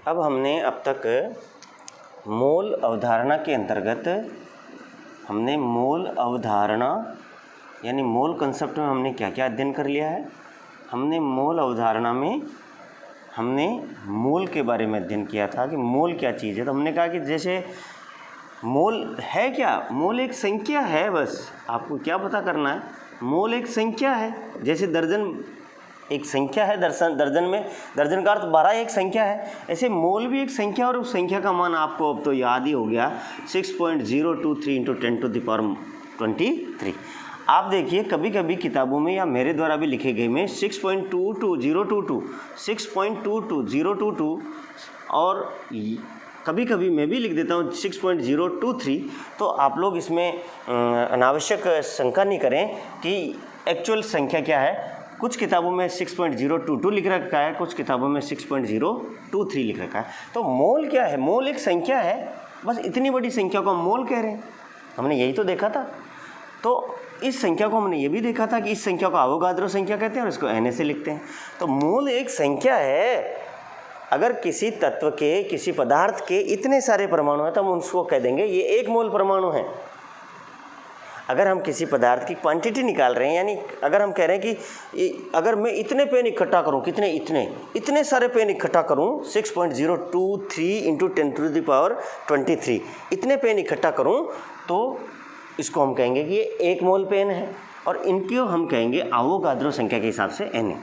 अब हमने अब तक मोल अवधारणा के अंतर्गत हमने मोल अवधारणा यानी मोल कंसेप्ट में हमने क्या क्या अध्ययन कर लिया है। हमने मोल अवधारणा में हमने मोल के बारे में अध्ययन किया था कि मोल क्या चीज़ है। तो हमने कहा कि जैसे मोल है क्या, मोल एक संख्या है, बस आपको क्या पता करना है, मोल एक संख्या है। जैसे दर्जन एक संख्या है, दर्जन में दर्जन का अर्थ 12 एक संख्या है, ऐसे मोल भी एक संख्या और उस संख्या का मान आपको अब तो याद ही हो गया 6.023 × 10⁻23। आप देखिए कभी कभी किताबों में या मेरे द्वारा भी लिखे गए में 6.22022 और कभी कभी मैं भी लिख देता हूँ 6.023। तो आप लोग इसमें अनावश्यक शंका नहीं करें कि एक्चुअल संख्या क्या है। कुछ किताबों में 6.022 लिख रखा है, कुछ किताबों में 6.023 लिख रखा है। तो मोल क्या है, मोल एक संख्या है, बस इतनी बड़ी संख्या को हम मोल कह रहे हैं। हमने यही तो देखा था। तो इस संख्या को हमने ये भी देखा था कि इस संख्या को अवोगाद्रो संख्या कहते हैं और इसको Na से लिखते हैं। तो मोल एक संख्या है। अगर किसी तत्व के, किसी पदार्थ के इतने सारे परमाणु हैं तो हम उसको कह देंगे ये एक मोल परमाणु है। अगर हम किसी पदार्थ की क्वांटिटी निकाल रहे हैं, यानी अगर हम कह रहे हैं कि अगर मैं इतने पेन इकट्ठा करूं, कितने इतने सारे पेन इकट्ठा करूं 6.023 × 10⁻23 इतने पेन इकट्ठा करूं तो इसको हम कहेंगे कि ये एक मोल पेन है और इनको हम कहेंगे अवोगाद्रो संख्या के हिसाब से Na।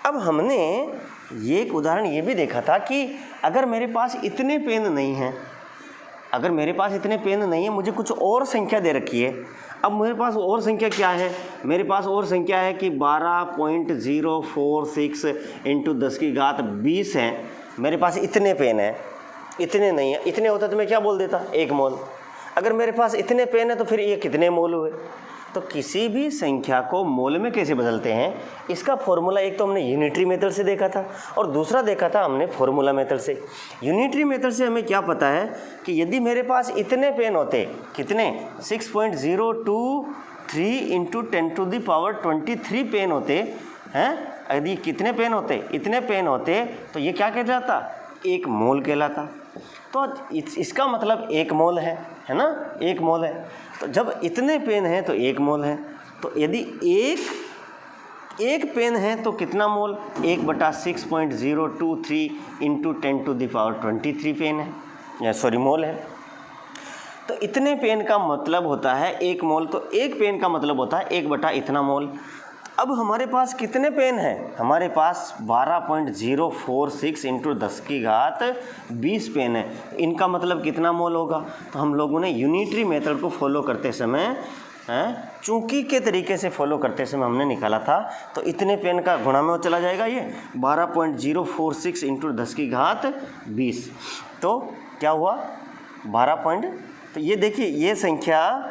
अब हमने ये एक उदाहरण ये भी देखा था कि अगर मेरे पास इतने पेन नहीं हैं, अगर मेरे पास इतने पेन नहीं है, मुझे कुछ और संख्या दे रखी है। अब मेरे पास और संख्या क्या है, मेरे पास और संख्या है कि 12.046 × 10⁻20 है। मेरे पास इतने पेन हैं, इतने नहीं है। इतने होता तो मैं क्या बोल देता, एक मोल। अगर मेरे पास इतने पेन है तो फिर ये कितने मोल हुए। तो किसी भी संख्या को मोल में कैसे बदलते हैं, इसका फॉर्मूला एक तो हमने यूनिटरी मेथड से देखा था और दूसरा देखा था हमने फॉर्मूला मेथड से। यूनिटरी मेथड से हमें क्या पता है कि यदि मेरे पास इतने पेन होते, कितने 6.023 × 10⁻23 पेन होते हैं, यदि कितने पेन होते, इतने पेन होते तो ये क्या कहलाता, एक मोल कहलाता। तो इसका मतलब एक मोल है ना, एक मोल है। तो जब इतने पेन हैं तो एक मोल है। तो यदि एक पेन है तो कितना मोल, 1/6.023 × 10⁻23 पेन है, या सॉरी मोल है। तो इतने पेन का मतलब होता है एक मोल। तो एक पेन का मतलब होता है 1/ इतना मोल। अब हमारे पास कितने पेन हैं, हमारे पास 12.046 × 10⁻20 पेन है। इनका मतलब कितना मोल होगा। तो हम लोगों ने यूनिटरी मेथड को फॉलो करते समय, चूंकि के तरीके से फॉलो करते समय हमने निकाला था। तो इतने पेन का गुणा में चला जाएगा ये 12.046 × 10⁻20। तो क्या हुआ 12 तो ये देखिए ये संख्या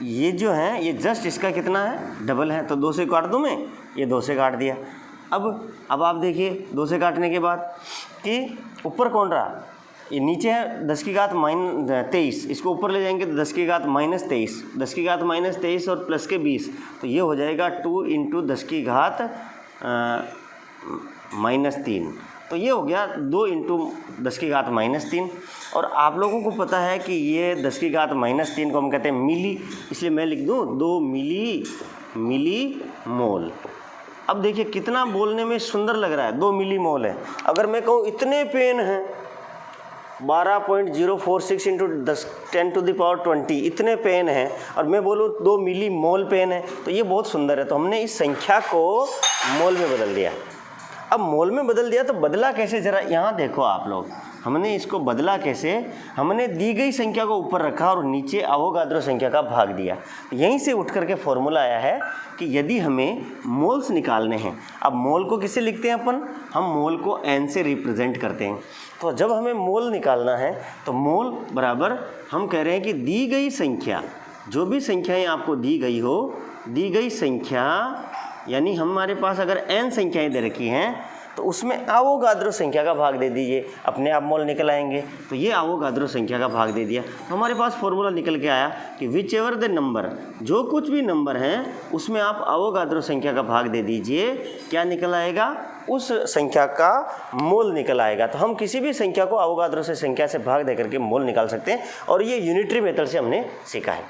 ये जो है ये जस्ट इसका कितना है, डबल है। तो 2 से काट दूँ मैं, ये 2 से काट दिया। अब आप देखिए 2 से काटने के बाद कि ऊपर कौन रहा, ये नीचे है 10⁻23। इसको ऊपर ले जाएंगे तो 10⁻23, 10⁻23 और प्लस के 20, तो ये हो जाएगा 2 × 10⁻3। तो ये हो गया 2 × 10⁻3। और आप लोगों को पता है कि ये 10⁻3 को हम कहते हैं मिली, इसलिए मैं लिख दूँ 2 मिली मोल। अब देखिए कितना बोलने में सुंदर लग रहा है, 2 मिली मोल है। अगर मैं कहूँ इतने पेन हैं 12.046 × 10⁻20 इतने पेन हैं और मैं बोलूँ 2 मिली मोल पेन है, तो ये बहुत सुंदर है। तो हमने इस संख्या को मोल में बदल दिया। अब मोल में बदल दिया तो बदला कैसे, ज़रा यहाँ देखो आप लोग। हमने इसको बदला कैसे, हमने दी गई संख्या को ऊपर रखा और नीचे अवोगाद्रो संख्या का भाग दिया। यहीं से उठ करके फॉर्मूला आया है कि यदि हमें मोल्स निकालने हैं, अब मोल को किससे लिखते हैं अपन, हम मोल को n से रिप्रेजेंट करते हैं। तो जब हमें मोल निकालना है तो मोल बराबर हम कह रहे हैं कि दी गई संख्या, जो भी संख्याएँ आपको दी गई हो, दी गई संख्या यानी हमारे पास अगर n संख्याएँ दे रखी हैं तो उसमें अवोगाद्रो संख्या का भाग दे दीजिए, अपने आप मोल निकल आएंगे। तो ये अवोगाद्रो संख्या का भाग दे दिया, तो हमारे पास फॉर्मूला निकल के आया कि विच एवर द नंबर, जो कुछ भी नंबर हैं उसमें आप अवोगाद्रो संख्या का भाग दे दीजिए, क्या निकल आएगा, उस संख्या का मोल निकल आएगा। तो हम किसी भी संख्या को अवोगाद्रो से संख्या से भाग दे करके मोल निकाल सकते हैं, और ये यूनिटरी मेथड से हमने सीखा है।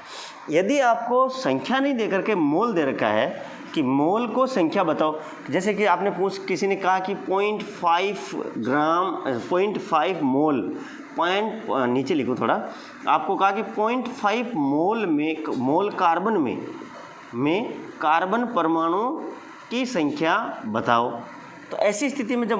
यदि आपको संख्या नहीं दे करके मोल दे रखा है कि मोल को संख्या बताओ, जैसे कि आपने किसी ने कहा कि 0.5 ग्राम 0.5 मोल, नीचे लिखो थोड़ा, आपको कहा कि 0.5 मोल में मोल कार्बन में कार्बन परमाणु की संख्या बताओ। तो ऐसी स्थिति में जब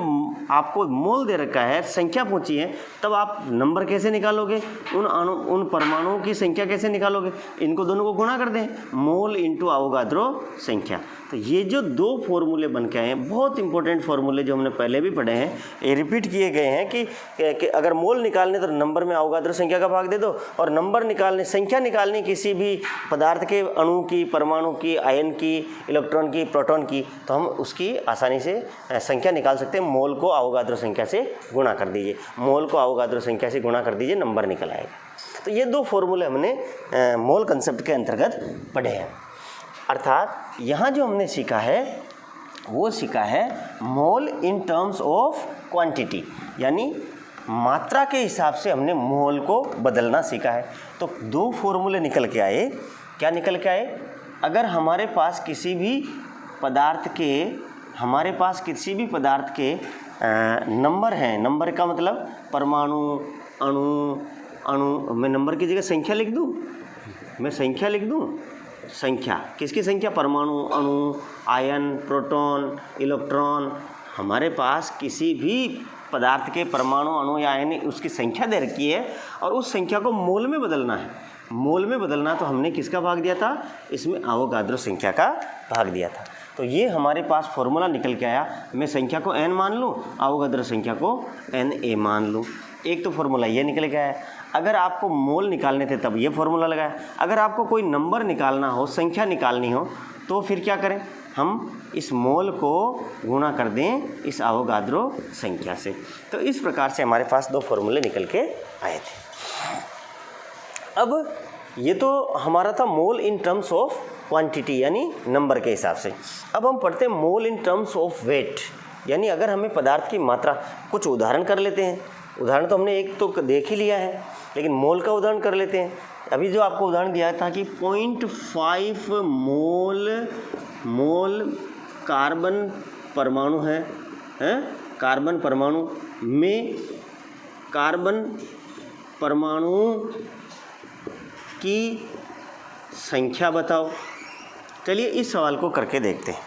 आपको मोल दे रखा है, संख्या पूछी है, तब आप नंबर कैसे निकालोगे, उन परमाणुओं की संख्या कैसे निकालोगे, इनको दोनों को गुणा कर दें, मोल इंटू अवोगाद्रो संख्या। तो ये जो दो फॉर्मूले बन के आए हैं, बहुत इंपॉर्टेंट फॉर्मूले जो हमने पहले भी पढ़े हैं, ये रिपीट किए गए हैं कि अगर मोल निकालने तो नंबर में अवोगाद्रो संख्या का भाग दे दो, और नंबर निकालने, संख्या निकालनी किसी भी पदार्थ के अणु की, परमाणु की, आयन की, इलेक्ट्रॉन की, प्रोटॉन की, तो हम उसकी आसानी से संख्या निकाल सकते हैं। मोल को अवोगाद्रो संख्या से गुणा कर दीजिए, मोल को अवोगाद्रो संख्या से गुणा कर दीजिए, नंबर निकल आएगा। तो ये दो फॉर्मूले हमने मोल कंसेप्ट के अंतर्गत पढ़े हैं। अर्थात यहाँ जो हमने सीखा है वो सीखा है मोल इन टर्म्स ऑफ क्वांटिटी, यानी मात्रा के हिसाब से हमने मोल को बदलना सीखा है। तो दो फॉर्मूले निकल के आए। क्या निकल के आए, अगर हमारे पास किसी भी पदार्थ के नंबर हैं, नंबर का मतलब परमाणु, अणु, मैं नंबर की जगह संख्या लिख दूँ, संख्या किसकी संख्या, परमाणु, अणु, आयन, प्रोटॉन, इलेक्ट्रॉन, हमारे पास किसी भी पदार्थ के परमाणु, अणु या आयन, उसकी संख्या दे रखी है और उस संख्या को मोल में बदलना है। मोल में बदलना तो हमने किसका भाग दिया था, इसमें अवोगाद्रो संख्या का भाग दिया था। तो ये हमारे पास फॉर्मूला निकल के आया, मैं संख्या को n मान लूँ, अवोगाद्रो संख्या को Na मान लूँ। एक तो फॉर्मूला ये निकल के आया। अगर आपको मोल निकालने थे तब ये फॉर्मूला लगाया। अगर आपको कोई नंबर निकालना हो, संख्या निकालनी हो, तो फिर क्या करें, हम इस मोल को गुणा कर दें इस अवोगाद्रो संख्या से। तो इस प्रकार से हमारे पास दो फॉर्मूले निकल के आए थे। अब ये तो हमारा था मोल इन टर्म्स ऑफ क्वांटिटी, यानी नंबर के हिसाब से। अब हम पढ़ते हैं मोल इन टर्म्स ऑफ वेट, यानी अगर हमें पदार्थ की मात्रा, कुछ उदाहरण कर लेते हैं। उदाहरण तो हमने एक तो देख ही लिया है, लेकिन मोल का उदाहरण कर लेते हैं। अभी जो आपको उदाहरण दिया था कि 0.5 मोल कार्बन परमाणु है, कार्बन परमाणु में कार्बन परमाणु की संख्या बताओ। चलिए इस सवाल को करके देखते हैं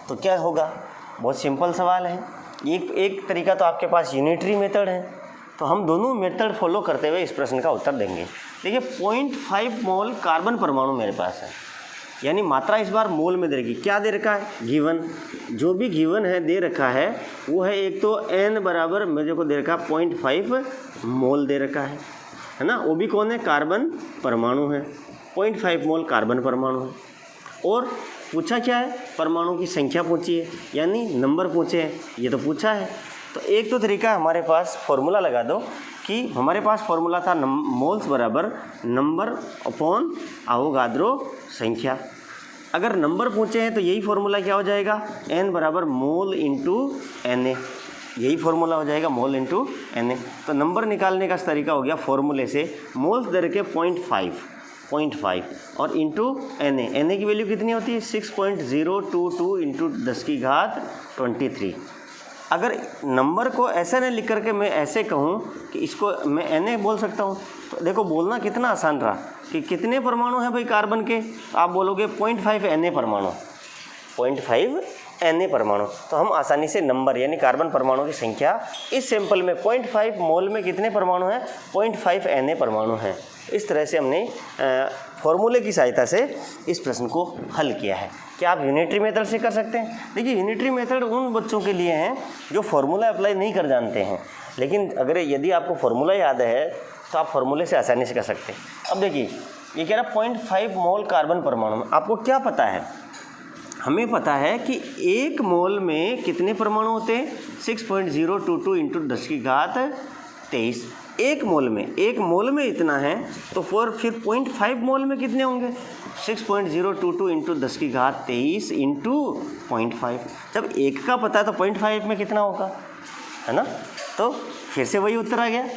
तो क्या होगा। बहुत सिंपल सवाल है। एक तरीका तो आपके पास यूनिटरी मेथड है, तो हम दोनों मेथड फॉलो करते हुए इस प्रश्न का उत्तर देंगे। देखिए 0.5 मोल कार्बन परमाणु मेरे पास है, यानी मात्रा इस बार मोल में दे रखी। क्या दे रखा है, गिवन, जो भी गिवन है दे रखा है वो है, एक तो n बराबर मेरे को दे रखा 0.5 मोल दे रखा है ना। वो भी कौन है, कार्बन परमाणु है, 0.5 मोल कार्बन परमाणु है। और पूछा क्या है, परमाणु की संख्या पूछी है, यानी नंबर पूछे हैं, ये तो पूछा है। तो एक तो तरीका हमारे पास फॉर्मूला लगा दो कि हमारे पास फॉर्मूला था मोल्स बराबर नंबर अपॉन अवोगाद्रो संख्या। अगर नंबर पूछे हैं तो यही फॉर्मूला क्या हो जाएगा, n बराबर मोल इंटू Na, यही फॉर्मूला हो जाएगा, मोल इंटू Na। तो नंबर निकालने का तरीका हो गया फॉर्मूले से, मोल्स दे रखे 0.5 और इंटू Na की वैल्यू कितनी होती है, 6.022 इंटू 10 की घात 23। अगर नंबर को ऐसे नहीं लिख करके मैं ऐसे कहूँ कि इसको मैं Na बोल सकता हूँ, तो देखो बोलना कितना आसान रहा कि कितने परमाणु हैं भाई कार्बन के, तो आप बोलोगे 0.5 Na परमाणु, 0.5 Na परमाणु। तो हम आसानी से नंबर यानी कार्बन परमाणु की संख्या इस सैंपल में 0.5 मोल में कितने परमाणु हैं, 0.5 Na परमाणु हैं। इस तरह से हमने फॉर्मूले की सहायता से इस प्रश्न को हल किया है। क्या आप यूनिटरी मेथड से कर सकते हैं। देखिए यूनिटरी मेथड उन बच्चों के लिए हैं जो फार्मूला अप्लाई नहीं कर जानते हैं, लेकिन अगर यदि आपको फार्मूला याद है तो आप फार्मूले से आसानी से कर सकते हैं। अब देखिए ये कह रहा 0.5 मोल कार्बन परमाणु में, आपको क्या पता है, हमें पता है कि 1 मोल में कितने परमाणु होते हैं, 6.022 इंटू 10 की घात 23। 1 मोल में इतना है, तो फिर 0.5 मोल में कितने होंगे, 6.022 इंटू 10 की घात 23 इंटू 0.5। जब 1 का पता है तो 0.5 में कितना होगा, है ना। तो फिर से वही उत्तर आ गया।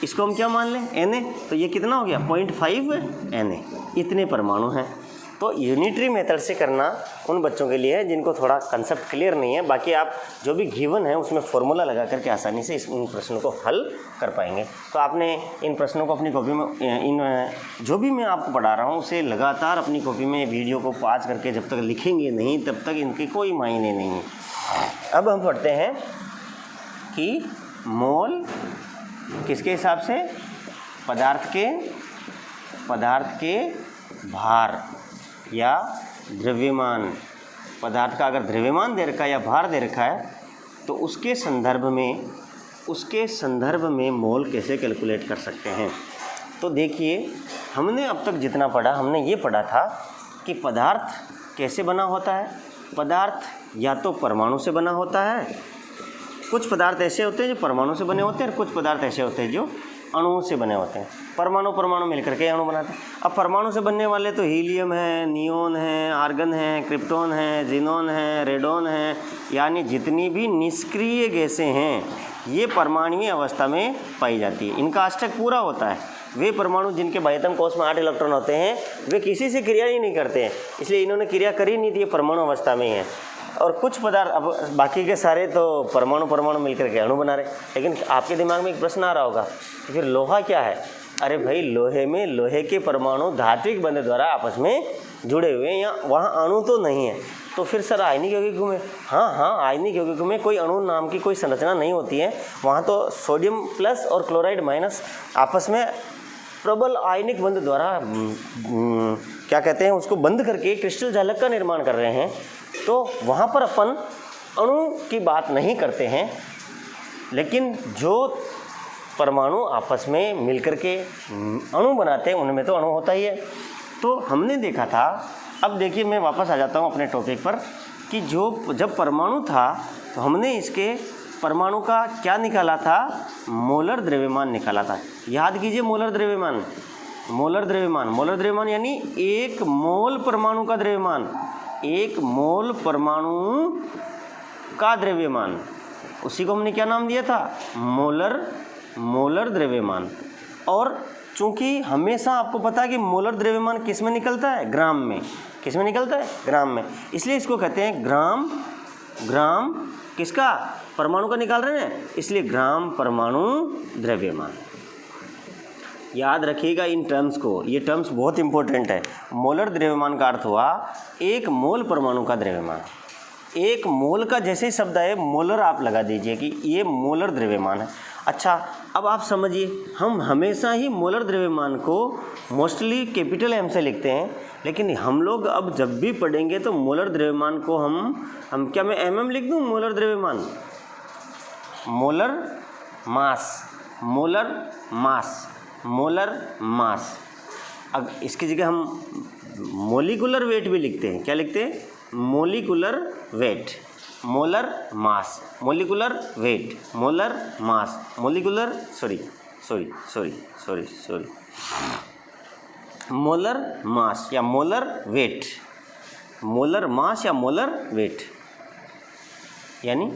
इसको हम क्या मान लें, Na, तो ये कितना हो गया 0.5 Na, इतने परमाणु हैं। तो यूनिटरी मेथड से करना उन बच्चों के लिए है जिनको थोड़ा कंसेप्ट क्लियर नहीं है। बाकी आप जो भी गिवन है उसमें फॉर्मूला लगा करके आसानी से इन प्रश्नों को हल कर पाएंगे। तो आपने इन प्रश्नों को अपनी कॉपी में जो भी मैं आपको पढ़ा रहा हूँ उसे लगातार अपनी कॉपी में वीडियो को पॉज करके जब तक लिखेंगे नहीं तब तक इनके कोई मायने नहीं है। अब हम पढ़ते हैं कि मोल किसके हिसाब से, पदार्थ के भार या द्रव्यमान। पदार्थ का अगर द्रव्यमान दे रखा है या भार दे रखा है तो उसके संदर्भ में मोल कैसे कैलकुलेट कर सकते हैं। तो देखिए, हमने अब तक जितना पढ़ा, हमने ये पढ़ा था कि पदार्थ कैसे बना होता है। पदार्थ या तो परमाणु से बना होता है, कुछ पदार्थ ऐसे होते हैं जो परमाणु से बने होते हैं, और कुछ पदार्थ ऐसे होते हैं जो अणुओं से बने होते हैं। परमाणु मिलकर के अणु बनाते हैं। अब परमाणु से बनने वाले तो हीलियम है, नियोन है, आर्गन है, क्रिप्टॉन है, जिनोन है, रेडोन है, यानी जितनी भी निष्क्रिय गैसें हैं ये परमाणुीय अवस्था में पाई जाती है। इनका अष्टक पूरा होता है। वे परमाणु जिनके बाह्यतम कोश में 8 इलेक्ट्रॉन होते हैं वे किसी से क्रिया ही नहीं करते हैं, इसलिए इन्होंने क्रिया करी नहीं थी, ये परमाणु अवस्था में ही है। और कुछ पदार्थ, अब बाकी के सारे तो परमाणु मिलकर के अणु बना रहे। लेकिन आपके दिमाग में एक प्रश्न आ रहा होगा कि फिर लोहा क्या है। अरे भाई, लोहे के परमाणु धात्विक बंध द्वारा आपस में जुड़े हुए हैं, या वहाँ अणु तो नहीं है। तो फिर सर आयनिक यौगिकों में, हाँ आयनिक यौगिकों में कोई अणु नाम की कोई संरचना नहीं होती है। वहाँ तो सोडियम प्लस और क्लोराइड माइनस आपस में प्रबल आयनिक बंध द्वारा क्या कहते हैं उसको बंद करके क्रिस्टल जालक का निर्माण कर रहे हैं। तो वहाँ पर अपन अणु की बात नहीं करते हैं, लेकिन जो परमाणु आपस में मिलकर के अणु बनाते हैं उनमें तो अणु होता ही है। तो हमने देखा था, अब देखिए मैं वापस आ जाता हूँ अपने टॉपिक पर, कि जब परमाणु था तो हमने इसके परमाणु का क्या निकाला था, मोलर द्रव्यमान निकाला था। याद कीजिए, मोलर द्रव्यमान यानी 1 मोल परमाणु का द्रव्यमान, 1 मोल परमाणु का द्रव्यमान, उसी को हमने क्या नाम दिया था, मोलर द्रव्यमान। और चूंकि हमेशा आपको पता है कि मोलर द्रव्यमान किस में निकलता है, ग्राम में। किस में निकलता है, ग्राम में। इसलिए इसको कहते हैं ग्राम किसका, परमाणु का निकाल रहे हैं, इसलिए ग्राम परमाणु द्रव्यमान। याद रखिएगा इन टर्म्स को, ये टर्म्स बहुत इंपॉर्टेंट है। मोलर द्रव्यमान का अर्थ हुआ 1 मोल परमाणु का द्रव्यमान। 1 मोल का जैसे शब्द है मोलर आप लगा दीजिए कि ये मोलर द्रव्यमान है। अच्छा, अब आप समझिए, हम हमेशा ही मोलर द्रव्यमान को मोस्टली कैपिटल M से लिखते हैं, लेकिन हम लोग अब जब भी पढ़ेंगे तो मोलर द्रव्यमान को हम क्या, मैं MM लिख दूँ, मोलर द्रव्यमान, मोलर मास। अब इसकी जगह हम मोलिकुलर वेट भी लिखते हैं। क्या लिखते हैं, molecular weight, molar mass, molecular weight, molar mass, molecular molar mass या मोलर वेट, मोलर मास या मोलर वेट, यानी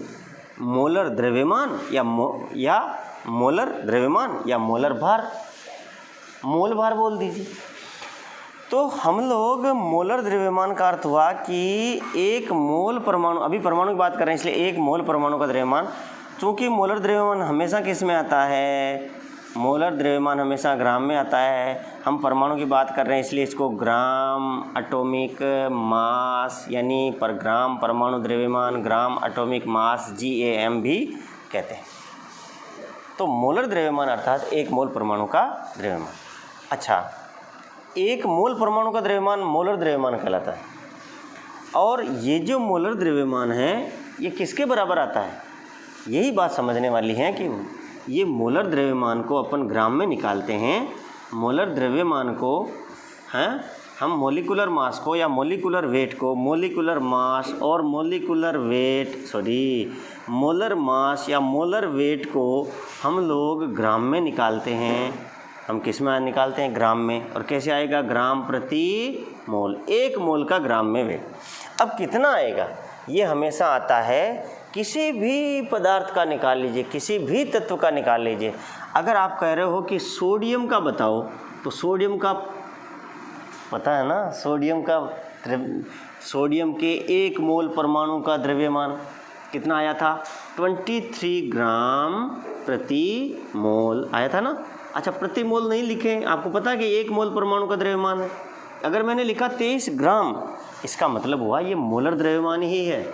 मोलर द्रव्यमान या मोलर द्रव्यमान या मोलर भार, मोल भार बोल दीजिए। तो हम लोग मोलर द्रव्यमान का अर्थ हुआ कि 1 मोल परमाणु, अभी परमाणु की बात कर रहे हैं इसलिए 1 मोल परमाणु का द्रव्यमान। चूँकि मोलर द्रव्यमान हमेशा किस में आता है, मोलर द्रव्यमान हमेशा ग्राम में आता है। हम परमाणु की बात कर रहे हैं इसलिए इसको ग्राम एटॉमिक मास यानी पर ग्राम परमाणु द्रव्यमान, ग्राम एटॉमिक मास GAM भी कहते हैं। तो मोलर द्रव्यमान अर्थात 1 मोल परमाणु का द्रव्यमान। अच्छा, 1 मोल परमाणु का द्रव्यमान मोलर द्रव्यमान कहलाता है। और ये जो मोलर द्रव्यमान है ये किसके बराबर आता है, यही बात समझने वाली है कि ये मोलर द्रव्यमान को अपन ग्राम में निकालते हैं। मोलर द्रव्यमान को हम मोलिकुलर मास को या मोलिकुलर वेट को, मोलिकुलर मास और मोलिकुलर वेट मोलर मास या मोलर वेट को हम लोग ग्राम में निकालते हैं। हम किस में निकालते हैं? ग्राम में। और कैसे आएगा? ग्राम प्रति मोल, 1 मोल का ग्राम में वेट। अब कितना आएगा? ये हमेशा आता है किसी भी पदार्थ का निकाल लीजिए, किसी भी तत्व का निकाल लीजिए। अगर आप कह रहे हो कि सोडियम का बताओ, तो सोडियम का पता है ना, सोडियम के 1 मोल परमाणु का द्रव्यमान कितना आया था? 23 ग्राम प्रति मोल आया था ना। अच्छा, प्रति मोल नहीं लिखे, आपको पता है कि 1 मोल परमाणु का द्रव्यमान है। अगर मैंने लिखा 23 ग्राम, इसका मतलब हुआ ये मोलर द्रव्यमान ही है,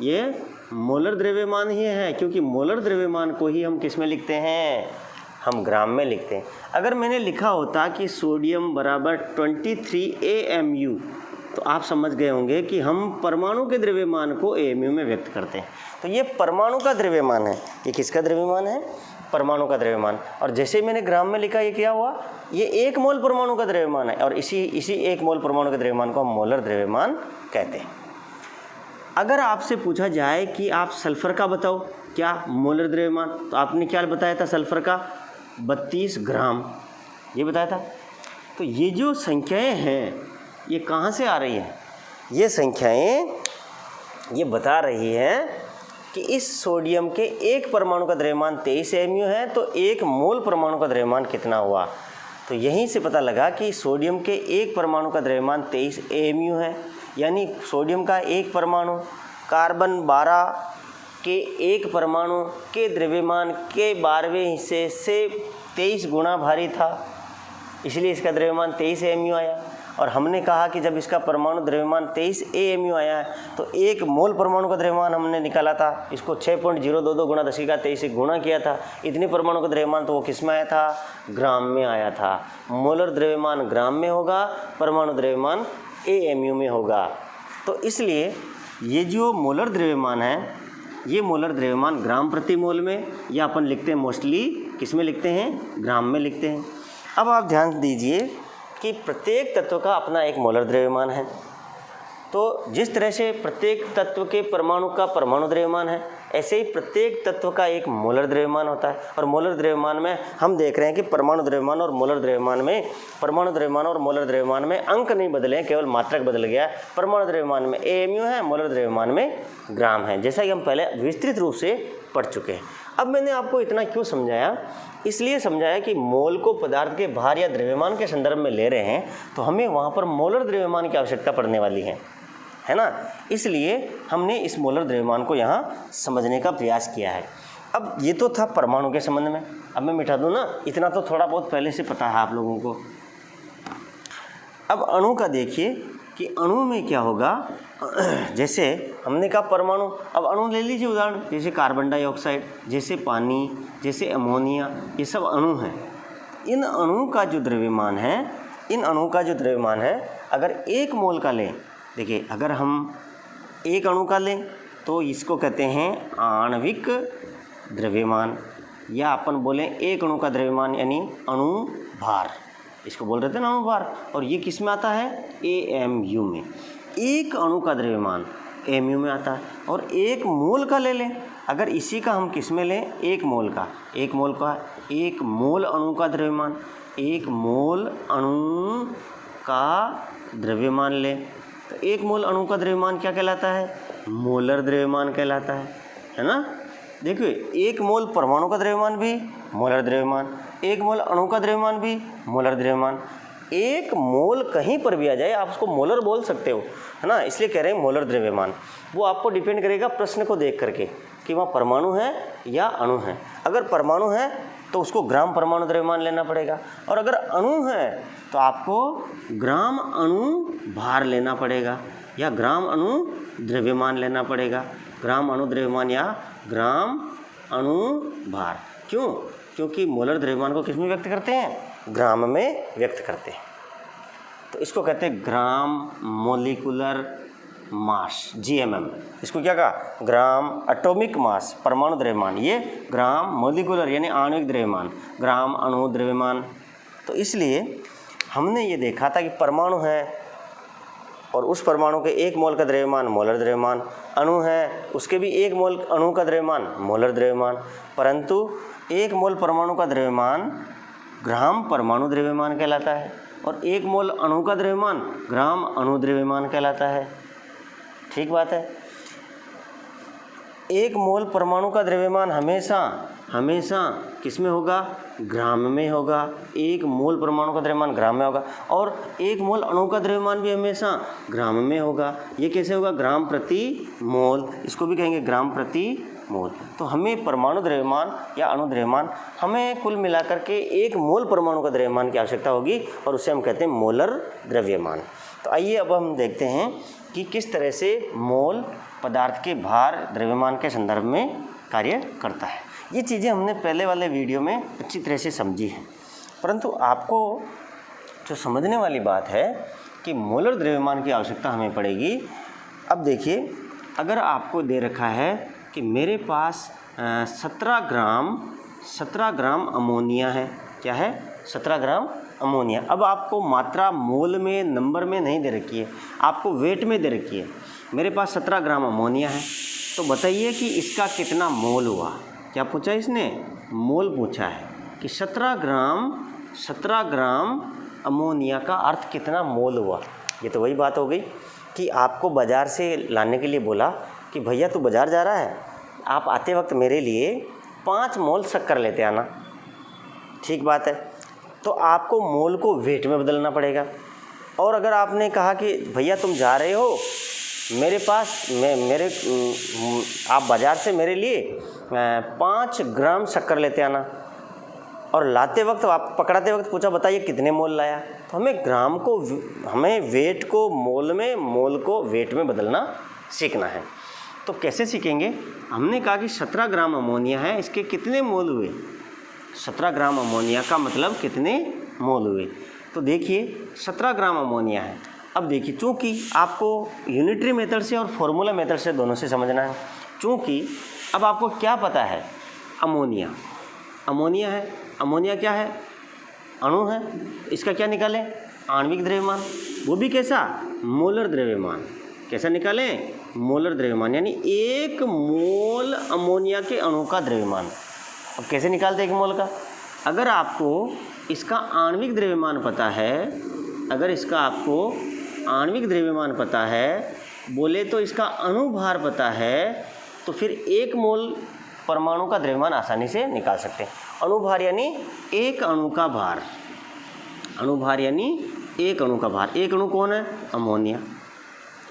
ये मोलर द्रव्यमान ही है, क्योंकि मोलर द्रव्यमान को ही हम किस में लिखते हैं? हम ग्राम में लिखते हैं। अगर मैंने लिखा होता कि सोडियम बराबर 23 AMU, तो आप समझ गए होंगे कि हम परमाणु के द्रव्यमान को AMU में व्यक्त करते हैं। तो ये परमाणु का द्रव्यमान है। ये किसका द्रव्यमान है? परमाणु का द्रव्यमान। और जैसे मैंने ग्राम में लिखा, ये क्या हुआ? ये 1 मोल परमाणु का द्रव्यमान है, और इसी 1 मोल परमाणु के द्रव्यमान को हम मोलर द्रव्यमान कहते हैं। अगर आपसे पूछा जाए कि आप सल्फर का बताओ क्या मोलर द्रव्यमान, तो आपने क्या बताया था? सल्फर का 32 ग्राम, ये बताया था। तो ये जो संख्याएं हैं, ये कहाँ से आ रही हैं? ये संख्याएं ये बता रही हैं कि इस सोडियम के 1 परमाणु का द्रव्यमान 23 AMU है, तो 1 मोल परमाणु का द्रव्यमान कितना हुआ? तो यहीं से पता लगा कि सोडियम के 1 परमाणु का द्रव्यमान 23 AMU है। यानी सोडियम का 1 परमाणु कार्बन 12 के 1 परमाणु के द्रव्यमान के 12वें हिस्से से 23 गुना भारी था, इसलिए इसका द्रव्यमान 23 AMU आया। और हमने कहा कि जब इसका परमाणु द्रव्यमान 23 AMU आया है, तो 1 मोल परमाणु का द्रव्यमान हमने निकाला था, इसको 6.022 गुणा 10⁻23 से गुणा किया था। इतने परमाणु का द्रव्यमान तो वो किस में आया था? ग्राम में आया था। मोलर द्रव्यमान ग्राम में होगा, परमाणु द्रव्यमान AMU में होगा। तो इसलिए ये जो मोलर द्रव्यमान है, ये मोलर द्रव्यमान ग्राम प्रति मोल में, या अपन लिखते हैं मोस्टली किस में लिखते हैं? ग्राम में लिखते हैं। अब आप ध्यान दीजिए कि प्रत्येक तत्व का अपना एक मोलर द्रव्यमान है। तो जिस तरह से प्रत्येक तत्व के परमाणु का परमाणु द्रव्यमान है, ऐसे ही प्रत्येक तत्व का एक मोलर द्रव्यमान होता है। और मोलर द्रव्यमान में हम देख रहे हैं कि परमाणु द्रव्यमान और मोलर द्रव्यमान में, परमाणु द्रव्यमान और मोलर द्रव्यमान में अंक नहीं बदले, केवल मात्रक बदल गया। परमाणु द्रव्यमान में AMU है, मोलर द्रव्यमान में ग्राम है, जैसा कि हम पहले विस्तृत रूप से पढ़ चुके हैं। अब मैंने आपको इतना क्यों समझाया? इसलिए समझाया कि मोल को पदार्थ के भार या द्रव्यमान के संदर्भ में ले रहे हैं, तो हमें वहाँ पर मोलर द्रव्यमान की आवश्यकता पड़ने वाली है ना। इसलिए हमने इस मोलर द्रव्यमान को यहाँ समझने का प्रयास किया है। अब ये तो था परमाणु के संबंध में। अब मैं मिटा दूँ ना, इतना तो थोड़ा बहुत पहले से पता है आप लोगों को। अब अणु का देखिए कि अणु में क्या होगा। जैसे हमने कहा परमाणु, अब अणु ले लीजिए उदाहरण, जैसे कार्बन डाइऑक्साइड, जैसे पानी, जैसे अमोनिया, ये सब अणु हैं। इन अणु का जो द्रव्यमान है, अगर 1 मोल का लें, देखिए अगर हम 1 अणु का लें तो इसको कहते हैं आणविक द्रव्यमान, या अपन बोलें 1 अणु का द्रव्यमान यानी अणु भार, इसको बोल रहे थे ना अणु भार। और ये किस में आता है? AMU में। 1 अणु का द्रव्यमान AMU में आता है। और 1 मोल का ले लें, अगर इसी का हम किस में लें? 1 मोल का, 1 मोल अणु का द्रव्यमान, 1 मोल अणु का द्रव्यमान लें, तो 1 मोल अणु का द्रव्यमान क्या कहलाता है? मोलर द्रव्यमान कहलाता है ना। देखिए 1 मोल परमाणु का द्रव्यमान भी मोलर द्रव्यमान, 1 मोल अणु का द्रव्यमान भी मोलर द्रव्यमान। 1 मोल कहीं पर भी आ जाए आप उसको मोलर बोल सकते हो, है ना। इसलिए कह रहे हैं मोलर द्रव्यमान। वो आपको डिपेंड करेगा प्रश्न को देख करके कि वहाँ परमाणु है या अणु है। अगर परमाणु है तो उसको ग्राम परमाणु द्रव्यमान लेना पड़ेगा, और अगर अणु है तो आपको ग्राम अणु भार लेना पड़ेगा, या ग्राम अणु द्रव्यमान लेना पड़ेगा। ग्राम अणु द्रव्यमान या ग्राम अणु भार। क्यों? क्योंकि मोलर द्रव्यमान को किस में व्यक्त करते हैं? ग्राम में व्यक्त करते हैं। तो इसको कहते हैं ग्राम मोलिकुलर मास, GMM। इसको क्या कहा? ग्राम एटॉमिक मास, परमाणु द्रव्यमान। ये ग्राम मोलिकुलर यानी आणविक द्रव्यमान, ग्राम अणु द्रव्यमान। तो इसलिए हमने ये देखा था कि परमाणु है और उस परमाणु के 1 मोल का द्रव्यमान मोलर द्रव्यमान, अणु है उसके भी 1 मोल अणु का द्रव्यमान मोलर द्रव्यमान, परंतु 1 मोल परमाणु का द्रव्यमान ग्राम परमाणु द्रव्यमान कहलाता है और 1 मोल अणु का द्रव्यमान ग्राम अणु द्रव्यमान कहलाता है। ठीक बात है। 1 मोल परमाणु का द्रव्यमान हमेशा किस में होगा? ग्राम में होगा। 1 मोल परमाणु का द्रव्यमान ग्राम में होगा और 1 मोल अणु का द्रव्यमान भी हमेशा ग्राम में होगा। ये कैसे होगा? ग्राम प्रति मोल, इसको भी कहेंगे ग्राम प्रति मोल। तो हमें परमाणु द्रव्यमान या अणु द्रव्यमान, हमें कुल मिलाकर के 1 मोल परमाणु का द्रव्यमान की आवश्यकता होगी और उसे हम कहते हैं मोलर द्रव्यमान। तो आइए अब हम देखते हैं कि किस तरह से मोल पदार्थ के भार द्रव्यमान के संदर्भ में कार्य करता है। ये चीज़ें हमने पहले वाले वीडियो में अच्छी तरह से समझी हैं, परंतु आपको जो समझने वाली बात है कि मोलर द्रव्यमान की आवश्यकता हमें पड़ेगी। अब देखिए, अगर आपको दे रखा है कि मेरे पास 17 ग्राम अमोनिया है। क्या है? 17 ग्राम अमोनिया। अब आपको मात्रा मोल में, नंबर में नहीं दे रखी है, आपको वेट में दे रखी है। मेरे पास 17 ग्राम अमोनिया है, तो बताइए कि इसका कितना मोल हुआ। क्या पूछा इसने? मोल पूछा है कि 17 ग्राम अमोनिया का अर्थ कितना मोल हुआ। ये तो वही बात हो गई कि आपको बाज़ार से लाने के लिए बोला कि भैया तू बाज़ार जा रहा है, आप आते वक्त मेरे लिए 5 मोल शक्कर लेते आना। ठीक बात है। तो आपको मोल को वेट में बदलना पड़ेगा। और अगर आपने कहा कि भैया तुम जा रहे हो मेरे पास, आप बाज़ार से मेरे लिए 5 ग्राम शक्कर लेते आना, और लाते वक्त, आप पकड़ाते वक्त पूछा बताइए कितने मोल लाया, तो हमें वेट को मोल में, मोल को वेट में बदलना सीखना है। तो कैसे सीखेंगे? हमने कहा कि 17 ग्राम अमोनिया है, इसके कितने मोल हुए? 17 ग्राम अमोनिया का मतलब कितने मोल हुए? तो देखिए 17 ग्राम अमोनिया है। अब देखिए, चूँकि आपको यूनिटरी मेथड से और फॉर्मूला मेथड से दोनों से समझना है। चूँकि अब आपको क्या पता है? अमोनिया है। अमोनिया क्या है? अणु है। इसका क्या निकालें? आणविक द्रव्यमान। वो भी कैसा? मोलर द्रव्यमान। कैसा निकालें? मोलर द्रव्यमान, यानी 1 मोल अमोनिया के अणु का द्रव्यमान। अब कैसे निकालते 1 मोल का? अगर आपको इसका आणविक द्रव्यमान पता है, अगर इसका आपको आणविक द्रव्यमान पता है, बोले तो इसका अणुभार पता है, तो फिर 1 मोल परमाणु का द्रव्यमान आसानी से निकाल सकते हैं। अणुभार यानी 1 अणु का भार। अणुभार यानी 1 अणु का भार। 1 अणु कौन है? अमोनिया।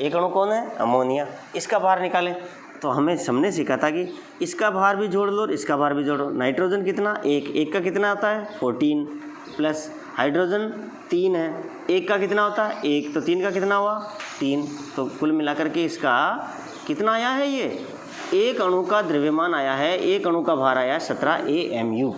1 अणु कौन है? अमोनिया। इसका भार निकालें तो हमने सीखा था कि इसका भार भी जोड़ लो और इसका भार भी जोड़ो। नाइट्रोजन कितना? 1 का कितना आता है? 14 प्लस हाइड्रोजन 3 है, 1 का कितना होता है? 1, तो 3 का कितना हुआ? 3। तो कुल मिलाकर के इसका कितना आया है? ये 1 अणु का द्रव्यमान आया है, 1 अणु का भार आया है 17 AMU।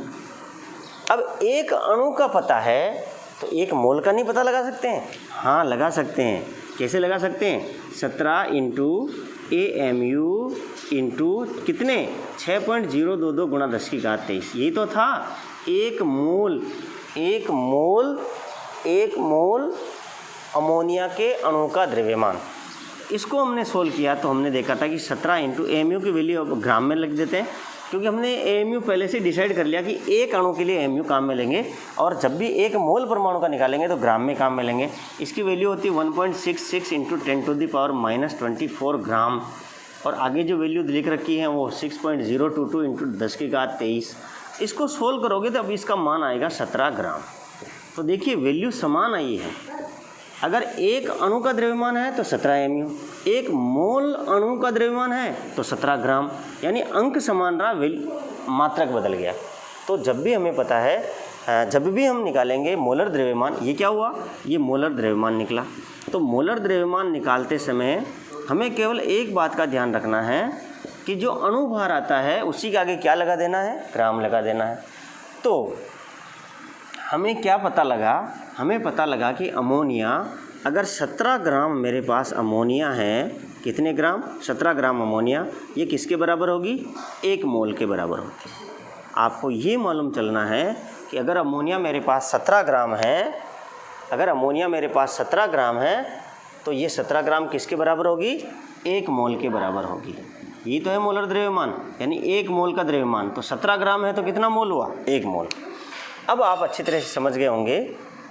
अब 1 अणु का पता है तो 1 मोल का नहीं पता लगा सकते हैं? हाँ, लगा सकते हैं। कैसे लगा सकते हैं? 17 × AMU इंटू कितने? 6.022 गुणा 10⁻23। यही तो था 1 मोल अमोनिया के अणु का द्रव्यमान। इसको हमने सोल्व किया तो हमने देखा था कि 17 × AMU की वैल्यू अब ग्राम में लिख देते हैं, क्योंकि हमने AMU पहले से डिसाइड कर लिया कि 1 अणु के लिए AMU काम में लेंगे, और जब भी 1 मोल परमाणु का निकालेंगे तो ग्राम में काम में लेंगे। इसकी वैल्यू होती है 1.66 × 10⁻24 ग्राम, और आगे जो वैल्यू लिख रखी है वो 6.022 × 10⁻23। इसको सोल्व करोगे तो अब इसका मान आएगा 17 ग्राम। तो देखिए वैल्यू समान आई है। अगर 1 अणु का द्रव्यमान है तो 17 AMU, 1 मोल अणु का द्रव्यमान है तो 17 ग्राम, यानी अंक समान रहा, मात्रक बदल गया। तो जब भी हमें पता है, जब भी हम निकालेंगे मोलर द्रव्यमान, ये क्या हुआ? ये मोलर द्रव्यमान निकला। तो मोलर द्रव्यमान निकालते समय हमें केवल एक बात का ध्यान रखना है कि जो अणुभार आता है उसी के आगे क्या लगा देना है? ग्राम लगा देना है। तो हमें क्या पता लगा? हमें पता लगा कि अमोनिया, अगर 17 ग्राम मेरे पास अमोनिया है, कितने ग्राम? 17 ग्राम अमोनिया, ये किसके बराबर होगी? 1 मोल के बराबर होगी। आपको ये मालूम चलना है कि अगर अमोनिया मेरे पास 17 ग्राम है अगर अमोनिया मेरे पास 17 ग्राम है तो ये 17 ग्राम किसके बराबर होगी? 1 मोल के बराबर होगी। ये तो है मोलर द्रव्यमान, यानी 1 मोल का द्रव्यमान। तो 17 ग्राम है तो कितना मोल हुआ? 1 मोल। अब आप अच्छी तरह से समझ गए होंगे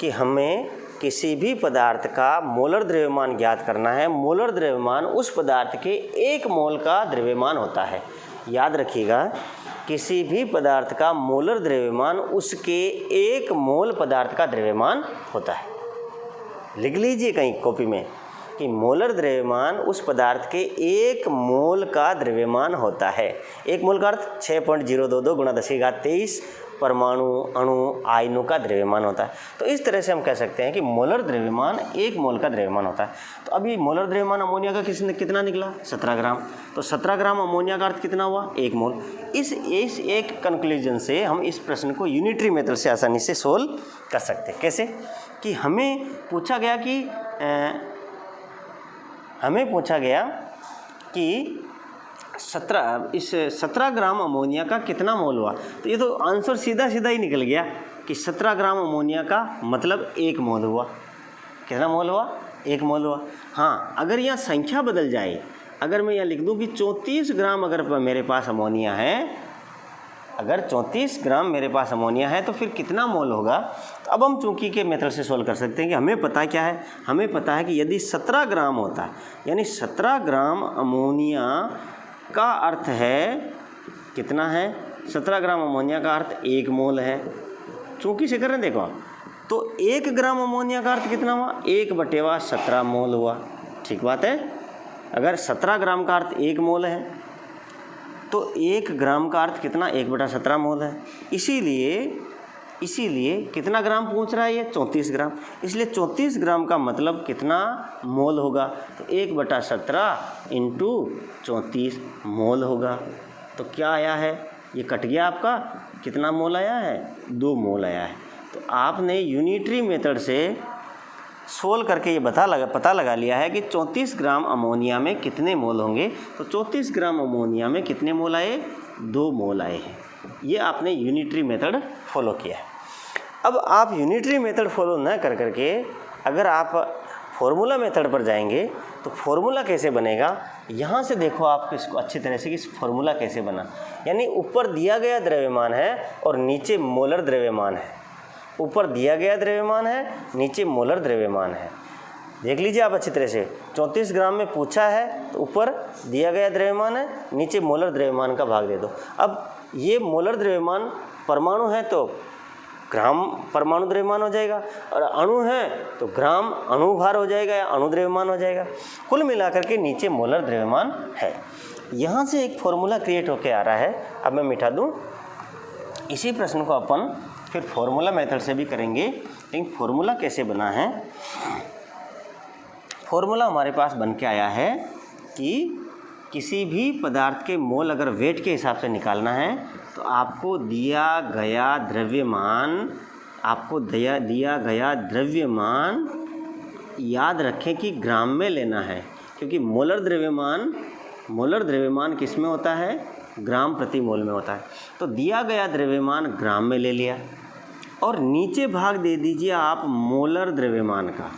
कि हमें किसी भी पदार्थ का मोलर द्रव्यमान ज्ञात करना है। मोलर द्रव्यमान उस पदार्थ के 1 मोल का द्रव्यमान होता है। याद रखिएगा, किसी भी पदार्थ का मोलर द्रव्यमान उसके 1 मोल पदार्थ का द्रव्यमान होता है। लिख लीजिए कहीं कॉपी में कि मोलर द्रव्यमान उस पदार्थ के 1 मोल का द्रव्यमान होता है। 1 मोल का अर्थ 6.022 × 10⁻23 परमाणु, अणु, आयनों का द्रव्यमान होता है। तो इस तरह से हम कह सकते हैं कि मोलर द्रव्यमान 1 मोल का द्रव्यमान होता है। तो अभी मोलर द्रव्यमान अमोनिया का कितना निकला? 17 ग्राम। तो 17 ग्राम अमोनिया का अर्थ कितना हुआ? 1 मोल। इस एक कंक्लूजन से हम इस प्रश्न को यूनिटरी मेथड से आसानी से सोल्व कर सकते हैं। कैसे? कि हमें पूछा गया कि 17 ग्राम अमोनिया का कितना मोल हुआ। तो ये तो आंसर सीधा ही निकल गया कि 17 ग्राम अमोनिया का मतलब 1 मोल हुआ। कितना मोल हुआ? 1 मोल हुआ। हाँ, अगर यहाँ संख्या बदल जाए, अगर मैं यहाँ लिख दूँ कि 34 ग्राम अगर मेरे पास अमोनिया है, अगर 34 ग्राम मेरे पास अमोनिया है तो फिर कितना मोल होगा? तो अब हम चूंकि के मेथड से सोल्व कर सकते हैं कि हमें पता क्या है, हमें पता है कि यदि 17 ग्राम होता है, यानी 17 ग्राम अमोनिया का अर्थ है कितना है? 17 ग्राम अमोनिया का अर्थ 1 मोल है। चूंकि से करें देखो, तो 1 ग्राम अमोनिया का अर्थ कितना हुआ? 1/17 मोल हुआ। ठीक बात है। अगर 17 ग्राम का अर्थ 1 मोल है तो 1 ग्राम का अर्थ कितना? 1/17 मोल है। इसीलिए कितना ग्राम पूछ रहा है ये? 34 ग्राम। इसलिए 34 ग्राम का मतलब कितना मोल होगा? तो 1/17 × 34 मोल होगा। तो क्या आया है? ये कट गया आपका। कितना मोल आया है? 2 मोल आया है। तो आपने यूनिटरी मेथड से सोल्व करके ये पता लगा लिया है कि 34 ग्राम अमोनिया में कितने मोल होंगे। तो 34 ग्राम अमोनिया में कितने मोल आए? 2 मोल आए हैं। ये आपने यूनिटरी मेथड फॉलो किया है। अब आप यूनिटरी मेथड फॉलो न करके अगर आप फॉर्मूला मेथड पर जाएंगे तो फॉर्मूला कैसे बनेगा? यहाँ से देखो आप इसको अच्छी तरह से कि फॉर्मूला कैसे बना। यानी ऊपर दिया गया द्रव्यमान है और नीचे मोलर द्रव्यमान है। ऊपर दिया गया द्रव्यमान है, नीचे मोलर द्रव्यमान है। देख लीजिए आप अच्छी तरह से। 34 ग्राम में पूछा है तो ऊपर दिया गया द्रव्यमान है, नीचे मोलर द्रव्यमान का भाग दे दो। अब ये मोलर द्रव्यमान परमाणु है तो ग्राम परमाणु द्रव्यमान हो जाएगा, और अणु है तो ग्राम अणु भार हो जाएगा या अणु द्रव्यमान हो जाएगा। कुल मिलाकर के नीचे मोलर द्रव्यमान है। यहाँ से एक फॉर्मूला क्रिएट होकर आ रहा है। अब मैं मिटा दूँ। इसी प्रश्न को अपन फिर फॉर्मूला मेथड से भी करेंगे, लेकिन फॉर्मूला कैसे बना है? फॉर्मूला हमारे पास बन के आया है कि किसी भी पदार्थ के मोल अगर वेट के हिसाब से निकालना है तो आपको दिया गया द्रव्यमान याद रखें कि ग्राम में लेना है, क्योंकि मोलर द्रव्यमान किस में होता है? ग्राम प्रति मोल में होता है। तो दिया गया द्रव्यमान ग्राम में ले लिया और नीचे भाग दे दीजिए आप मोलर द्रव्यमान का।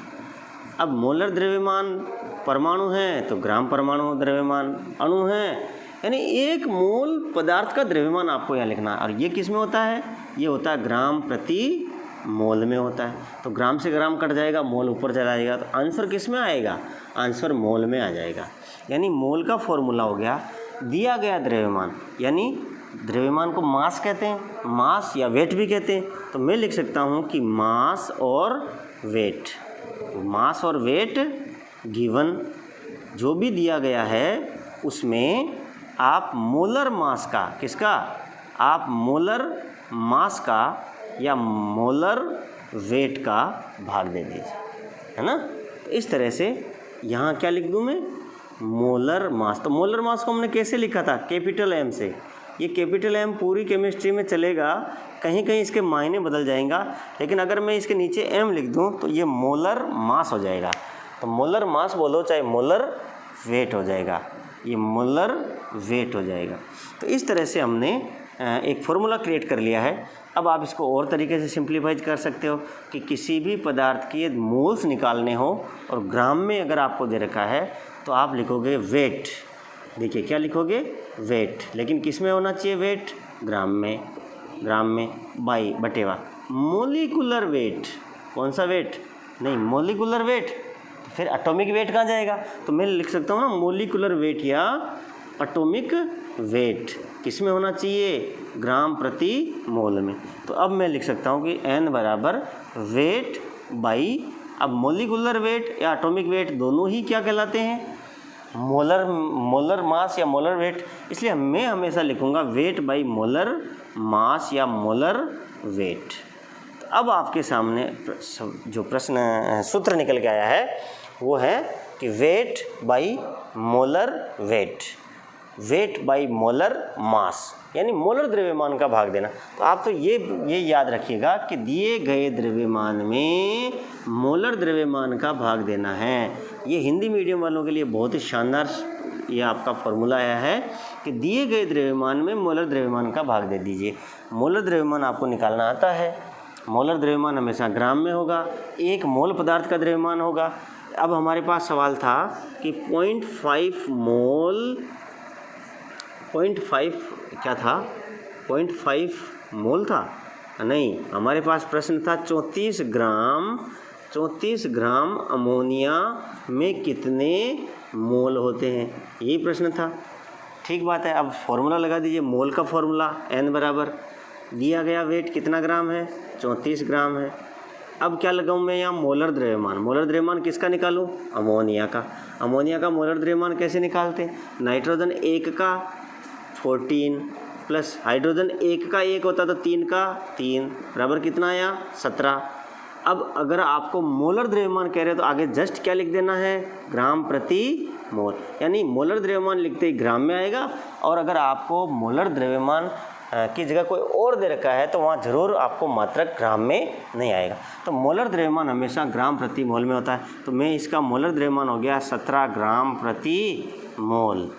अब मोलर द्रव्यमान परमाणु है तो ग्राम परमाणु द्रव्यमान अणु है, यानी 1 मोल पदार्थ का द्रव्यमान आपको यहाँ लिखना है। और ये किस में होता है? ये होता है ग्राम प्रति मोल में होता है। तो ग्राम से ग्राम कट जाएगा, मोल ऊपर चला जाएगा, तो आंसर किस में आएगा? आंसर मोल में आ जाएगा। यानी मोल का फॉर्मूला हो गया दिया गया द्रव्यमान, यानी द्रव्यमान को मास कहते हैं, मास या वेट भी कहते हैं। तो मैं लिख सकता हूँ कि मास और वेट गिवन जो भी दिया गया है उसमें आप मोलर मास का, किसका? आप मोलर मास का या मोलर वेट का भाग दे दीजिए, है ना। तो इस तरह से यहाँ क्या लिख दूँ मैं? Molar mass. तो मोलर मास को हमने कैसे लिखा था? कैपिटल एम से। ये कैपिटल एम पूरी केमिस्ट्री में चलेगा, कहीं कहीं इसके मायने बदल जाएगा, लेकिन अगर मैं इसके नीचे एम लिख दूँ तो ये मोलर मास हो जाएगा। तो मोलर मास बोलो चाहे मोलर वेट हो जाएगा, ये मोलर वेट हो जाएगा। तो इस तरह से हमने एक फॉर्मूला क्रिएट कर लिया है। अब आप इसको और तरीके से सिंप्लीफाइज कर सकते हो कि किसी भी पदार्थ के मोल्स निकालने हो और ग्राम में अगर आपको दे रखा है तो आप लिखोगे वेट। देखिए क्या लिखोगे, वेट, लेकिन किस में होना चाहिए वेट, ग्राम में बाई बटेवा मोलिकुलर वेट। कौन सा वेट, नहीं मोलिकुलर वेट, तो फिर एटॉमिक वेट कहाँ जाएगा, तो मैं लिख सकता हूँ ना मोलिकुलर वेट या एटॉमिक वेट किस में होना चाहिए, ग्राम प्रति मोल में। तो अब मैं लिख सकता हूँ कि n बराबर वेट बाई, अब मोलिकुलर वेट या एटॉमिक वेट दोनों ही क्या कहलाते हैं, मोलर मास या मोलर वेट, इसलिए मैं हमेशा लिखूँगा वेट बाई मोलर मास या मोलर वेट। तो अब आपके सामने जो प्रश्न सूत्र निकल के आया है वो है कि weight by molar weight, weight by molar mass, यानी मोलर द्रव्यमान का भाग देना। तो आप तो ये याद रखिएगा कि दिए गए द्रव्यमान में मोलर द्रव्यमान का भाग देना है। ये हिंदी मीडियम वालों के लिए बहुत ही शानदार ये आपका फॉर्मूला आया है कि दिए गए द्रव्यमान में मोलर द्रव्यमान का भाग दे दीजिए। मोलर द्रव्यमान आपको निकालना आता है, मोलर द्रव्यमान हमेशा ग्राम में होगा, 1 मोल पदार्थ का द्रव्यमान होगा। अब हमारे पास सवाल था कि 0.5 मोल, 0.5 क्या था, 0.5 मोल था, नहीं, हमारे पास प्रश्न था 34 ग्राम अमोनिया में कितने मोल होते हैं, यही प्रश्न था। ठीक बात है, अब फॉर्मूला लगा दीजिए, मोल का फॉर्मूला n बराबर दिया गया वेट कितना ग्राम है, 34 ग्राम है। अब क्या लगाऊं मैं यहाँ, मोलर द्रव्यमान। मोलर द्रव्यमान किसका निकालूं, अमोनिया का। अमोनिया का मोलर द्रव्यमान कैसे निकालते हैं, नाइट्रोजन 1 का 14 प्लस हाइड्रोजन 1 का 1 होता तो 3 का 3 बराबर कितना आया, 17। अब अगर आपको मोलर द्रव्यमान कह रहे हो तो आगे जस्ट क्या लिख देना है, ग्राम प्रति मोल, यानी मोलर द्रव्यमान लिखते ही ग्राम में आएगा। और अगर आपको मोलर द्रव्यमान की जगह कोई और दे रखा है तो वहाँ ज़रूर आपको मात्रक ग्राम में नहीं आएगा। तो मोलर द्रव्यमान हमेशा ग्राम प्रति मोल में होता है। तो मैं इसका मोलर द्रव्यमान हो गया 17 ग्राम प्रति मोल।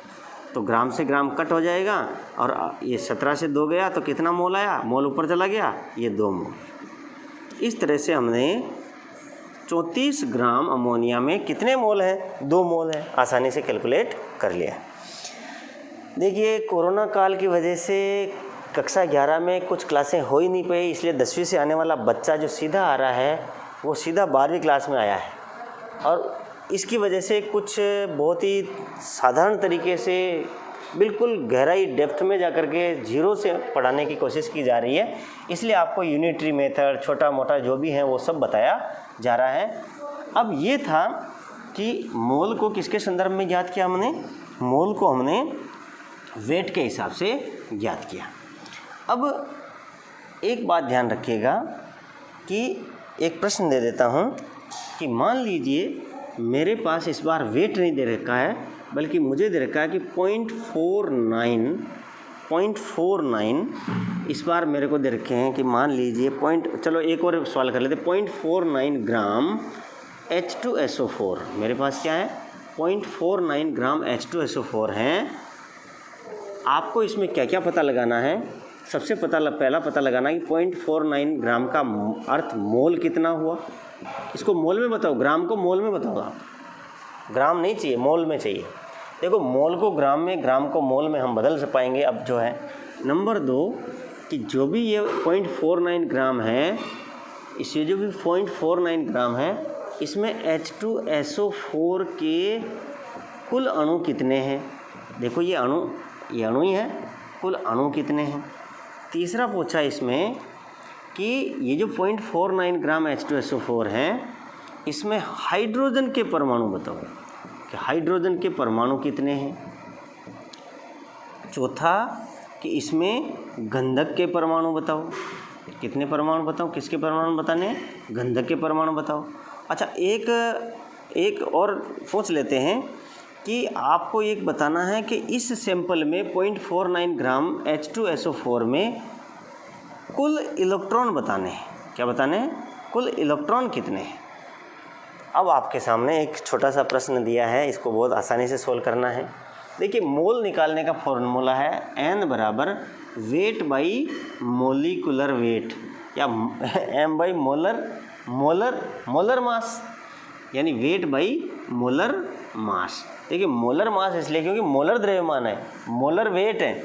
तो ग्राम से ग्राम कट हो जाएगा और ये 17 से 2 गया तो कितना मोल आया, मोल ऊपर चला गया, ये 2 मोल। इस तरह से हमने 34 ग्राम अमोनिया में कितने मोल हैं, 2 मोल है, आसानी से कैलकुलेट कर लिया। देखिए कोरोना काल की वजह से कक्षा 11 में कुछ क्लासें हो ही नहीं पाई, इसलिए 10वीं से आने वाला बच्चा जो सीधा आ रहा है वो सीधा 12वीं क्लास में आया है। और इसकी वजह से कुछ बहुत ही साधारण तरीके से बिल्कुल गहराई डेप्थ में जाकर के जीरो से पढ़ाने की कोशिश की जा रही है, इसलिए आपको यूनिटरी मेथड छोटा मोटा जो भी है वो सब बताया जा रहा है। अब ये था कि मोल को किसके संदर्भ में ज्ञात किया हमने, मोल को हमने वेट के हिसाब से ज्ञात किया। अब एक बात ध्यान रखिएगा कि एक प्रश्न दे देता हूँ कि मान लीजिए मेरे पास इस बार वेट नहीं दे रखा है बल्कि मुझे दे रखा है कि 0.49 इस बार मेरे को दे रखे हैं कि मान लीजिए चलो एक और सवाल कर लेते, 0.49 ग्राम H2SO4 मेरे पास क्या है, 0.49 ग्राम H2SO4 हैं। आपको इसमें क्या क्या पता लगाना है, सबसे पहला पता लगाना है कि 0.49 ग्राम का अर्थ मोल कितना हुआ। इसको मोल में बताओ, ग्राम को मोल में बताओ आप, ग्राम नहीं चाहिए, मोल में चाहिए। देखो मोल को ग्राम में, ग्राम को मोल में हम बदल पाएंगे। अब जो है नंबर 2 कि जो भी ये 0.49 ग्राम है, इससे जो भी 0.49 ग्राम है इसमें H2SO4 के कुल अणु कितने हैं। देखो ये अणु ही है, कुल अणु कितने हैं। तीसरा पूछा इसमें कि ये जो 0.49 ग्राम H2SO4 हैं इसमें हाइड्रोजन के परमाणु बताओ कि हाइड्रोजन के परमाणु कितने हैं। चौथा कि इसमें गंधक के परमाणु बताओ, कितने परमाणु बताओ, किसके परमाणु बताने हैं, गंधक के परमाणु बताओ। अच्छा एक और पूछ लेते हैं कि आपको एक बताना है कि इस सैंपल में 0.49 ग्राम H2SO4 में कुल इलेक्ट्रॉन बताने हैं। क्या बताने हैं, कुल इलेक्ट्रॉन कितने हैं। अब आपके सामने एक छोटा सा प्रश्न दिया है, इसको बहुत आसानी से सोल्व करना है। देखिए मोल निकालने का फॉर्मूला है n बराबर वेट बाई मोलिकुलर वेट या m बाई मोलर मास, यानी वेट बाई मोलर मास। देखिए मोलर मास इसलिए क्योंकि मोलर द्रव्यमान है, मोलर वेट है,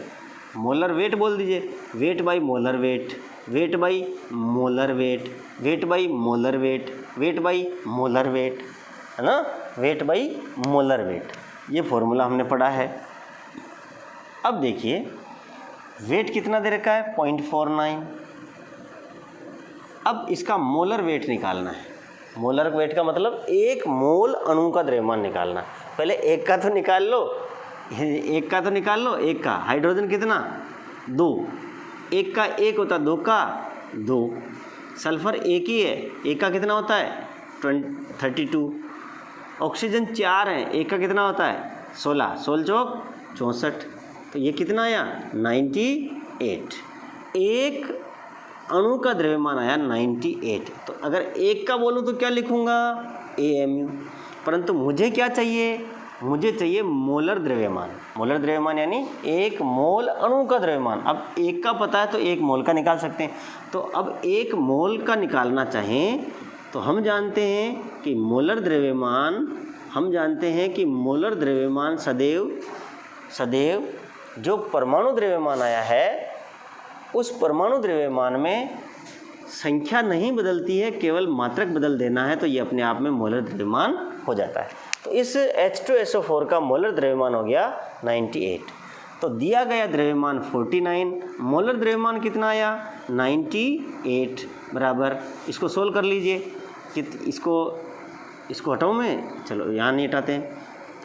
मोलर वेट बोल दीजिए, weight by molar weight, weight by molar weight, weight by molar weight, weight by molar weight, है ना, वेट बाई मोलर वेट। ये फॉर्मूला हमने पढ़ा है। अब देखिए वेट कितना दे रखा है 0.49। अब इसका मोलर वेट निकालना है। मोलर वेट का मतलब एक मोल अणु का द्रव्यमान निकालना। पहले एक का तो निकाल लो, एक का तो निकाल लो, एक का हाइड्रोजन कितना 2, एक का एक होता 2 का 2, सल्फर एक ही है, एक का कितना होता है 32, ऑक्सीजन 4 है, एक का कितना होता है 16, 16 चौक 64, तो ये कितना आया 98। एक अणु का द्रव्यमान आया 98। तो अगर एक का बोलूँ तो क्या लिखूँगा AMU, परंतु मुझे क्या चाहिए, मुझे चाहिए मोलर द्रव्यमान। मोलर द्रव्यमान यानी एक मोल अणु का द्रव्यमान। अब एक का पता है तो एक मोल का निकाल सकते हैं। तो अब एक मोल का निकालना चाहें तो हम जानते हैं कि मोलर द्रव्यमान, हम जानते हैं कि मोलर द्रव्यमान सदैव जो परमाणु द्रव्यमान आया है उस परमाणु द्रव्यमान में संख्या नहीं बदलती है, केवल मात्रक बदल देना है तो ये अपने आप में मोलर द्रव्यमान हो जाता है। तो इस H2SO4 का मोलर द्रव्यमान हो गया 98। तो दिया गया द्रव्यमान 49, मोलर द्रव्यमान कितना आया 98 बराबर, इसको सोल्व कर लीजिए कि इसको हटाओ मैं, चलो यहाँ नहीं हटाते हैं,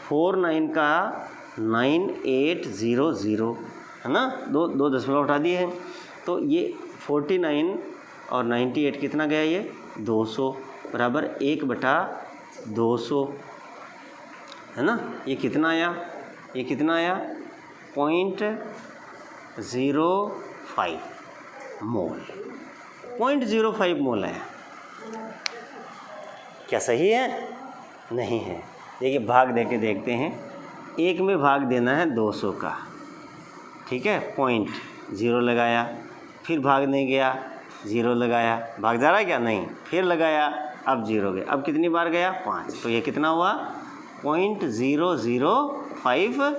49 का 9800 है ना, दो दशमलव हटा दिए हैं, तो ये 49 और 98 कितना गया ये 200 बराबर 1/200 है ना। ये कितना आया, ये कितना आया 0.05 मोल, 0.05 मोल आया। क्या सही है? नहीं है। देखिए भाग दे के देखते हैं, एक में भाग देना है 200 का, ठीक है, 0.0 लगाया, फिर भाग नहीं गया 0 लगाया, भाग जा रहा है क्या नहीं, फिर लगाया, अब 0 गया, अब कितनी बार गया 5, तो ये कितना हुआ 0.005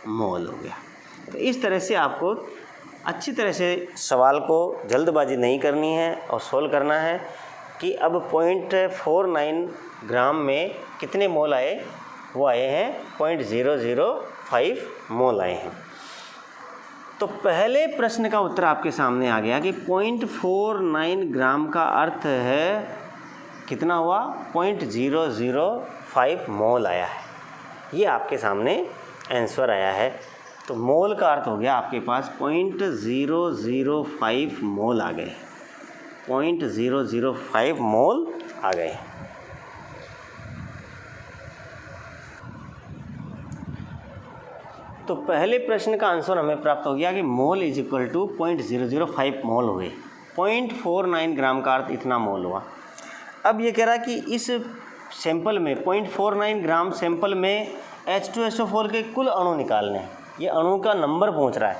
मोल हो गया। तो इस तरह से आपको अच्छी तरह से सवाल को जल्दबाजी नहीं करनी है और सोल्व करना है कि अब 0.49 ग्राम में कितने मोल आए, वो आए हैं 0.005 मोल आए हैं। तो पहले प्रश्न का उत्तर आपके सामने आ गया कि 0.49 ग्राम का अर्थ है कितना हुआ 0.005 मोल आया है, ये आपके सामने आंसर आया है। तो मोल का अर्थ हो गया आपके पास 0.005 मोल आ गए, 0.005 मोल आ गए। तो पहले प्रश्न का आंसर हमें प्राप्त हो गया कि मोल इज इक्वल टू 0.005 मोल हुए, 0.49 ग्राम का अर्थ इतना मोल हुआ। अब ये कह रहा है कि इस सैंपल में 0.49 ग्राम सैंपल में H2SO4 के कुल अणु निकालने हैं, ये अणु का नंबर पूछ रहा है।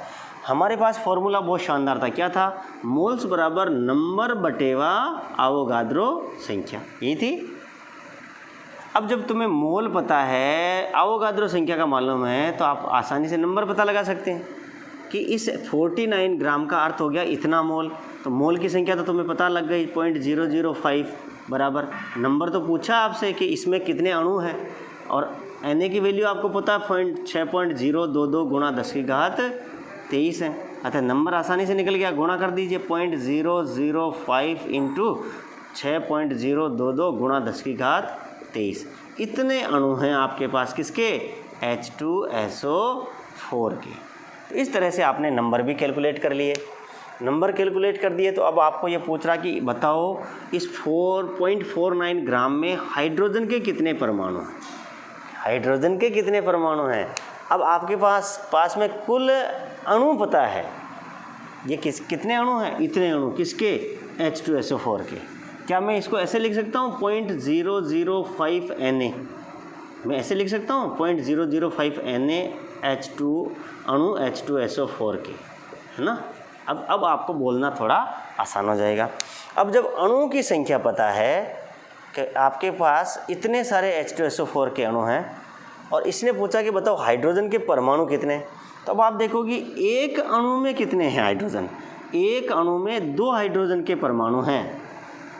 हमारे पास फॉर्मूला बहुत शानदार था, क्या था, मोल्स बराबर नंबर बटेवा आवोगाद्रो संख्या, यही थी। अब जब तुम्हें मोल पता है, आवोगाद्रो संख्या का मालूम है, तो आप आसानी से नंबर पता लगा सकते हैं कि इस 49 ग्राम का अर्थ हो गया इतना मोल। तो मोल की संख्या तो तुम्हें पता लग गई 0.005 बराबर, नंबर तो पूछा आपसे कि इसमें कितने अणु हैं, और Na की वैल्यू आपको पता है 6.022 गुणा 10⁻23 है। अतः नंबर आसानी से निकल गया, गुणा कर दीजिए 0.005 इंटू 6.022 गुणा 10⁻23। इतने अणु हैं आपके पास, किसके, H2SO4 के। तो इस तरह से आपने नंबर भी कैलकुलेट कर लिए। नंबर कैलकुलेट कर दिए तो अब आपको ये पूछ रहा कि बताओ इस 4.49 ग्राम में हाइड्रोजन के कितने परमाणु हैं, हाइड्रोजन के कितने परमाणु हैं। अब आपके पास में कुल अणु पता है, ये कितने अणु हैं, इतने अणु, किसके, H2SO4 के। क्या मैं इसको ऐसे लिख सकता हूँ 0.005 Na, मैं ऐसे लिख सकता हूँ 0.005 Na H2 अणु H2SO4 के, है ना। अब आपको बोलना थोड़ा आसान हो जाएगा। अब जब अणुओं की संख्या पता है कि आपके पास इतने सारे H2SO4 के अणु हैं और इसने पूछा कि बताओ हाइड्रोजन के परमाणु कितने हैं, तो अब आप देखो कि एक अणु में कितने हैं हाइड्रोजन। एक अणु में 2 हाइड्रोजन के परमाणु हैं,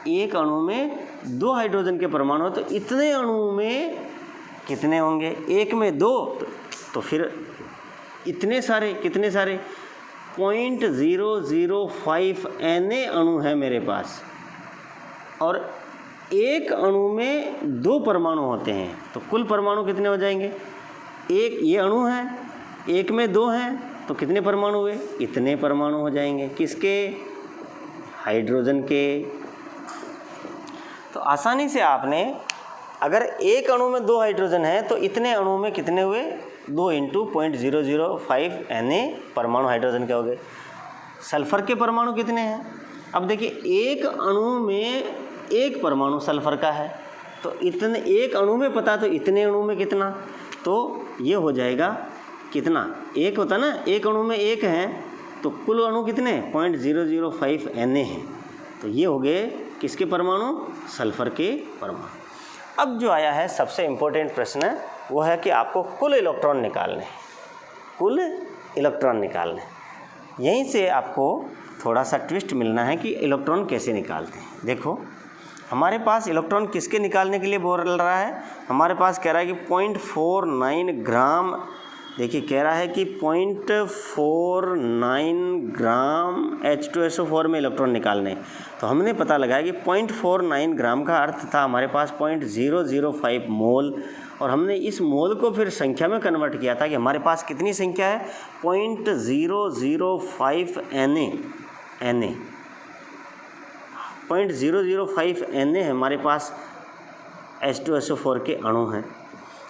एक अणु में 2 हाइड्रोजन के परमाणु, तो इतने अणु में कितने होंगे, एक में 2 तो फिर इतने सारे, कितने सारे 0.005 Na अणु है मेरे पास, और एक अणु में 2 परमाणु होते हैं, तो कुल परमाणु कितने हो जाएंगे। एक ये अणु है, एक में 2 हैं, तो कितने परमाणु हुए, इतने परमाणु हो जाएंगे, किसके, हाइड्रोजन के। तो आसानी से आपने, अगर एक अणु में 2 हाइड्रोजन है तो इतने अणु में कितने हुए, 2 × 0.005 Na परमाणु हाइड्रोजन के हो गए। सल्फर के परमाणु कितने हैं, अब देखिए एक अणु में 1 परमाणु सल्फर का है, तो इतने एक अणु में पता, तो इतने अणु में कितना, तो ये हो जाएगा कितना, 1 होता ना, एक अणु में 1 है, तो कुल अणु कितने 0.005 Na हैं, तो ये हो गए किसके परमाणु, सल्फर के परमाणु। अब जो आया है सबसे इम्पोर्टेंट प्रश्न वो है कि आपको कुल इलेक्ट्रॉन निकालने, कुल इलेक्ट्रॉन निकालने। यहीं से आपको थोड़ा सा ट्विस्ट मिलना है कि इलेक्ट्रॉन कैसे निकालते हैं। देखो हमारे पास इलेक्ट्रॉन किसके निकालने के लिए बोल रहा है, हमारे पास कह रहा है कि 0.49 ग्राम, देखिए कह रहा है कि 0.49 ग्राम H2SO4 में इलेक्ट्रॉन निकालने। तो हमने पता लगाया कि 0.49 ग्राम का अर्थ था हमारे पास 0.005 मोल, और हमने इस मोल को फिर संख्या में कन्वर्ट किया था कि हमारे पास कितनी संख्या है, 0.005 Na, 0.005 Na हमारे पास H2SO4 के अणु हैं।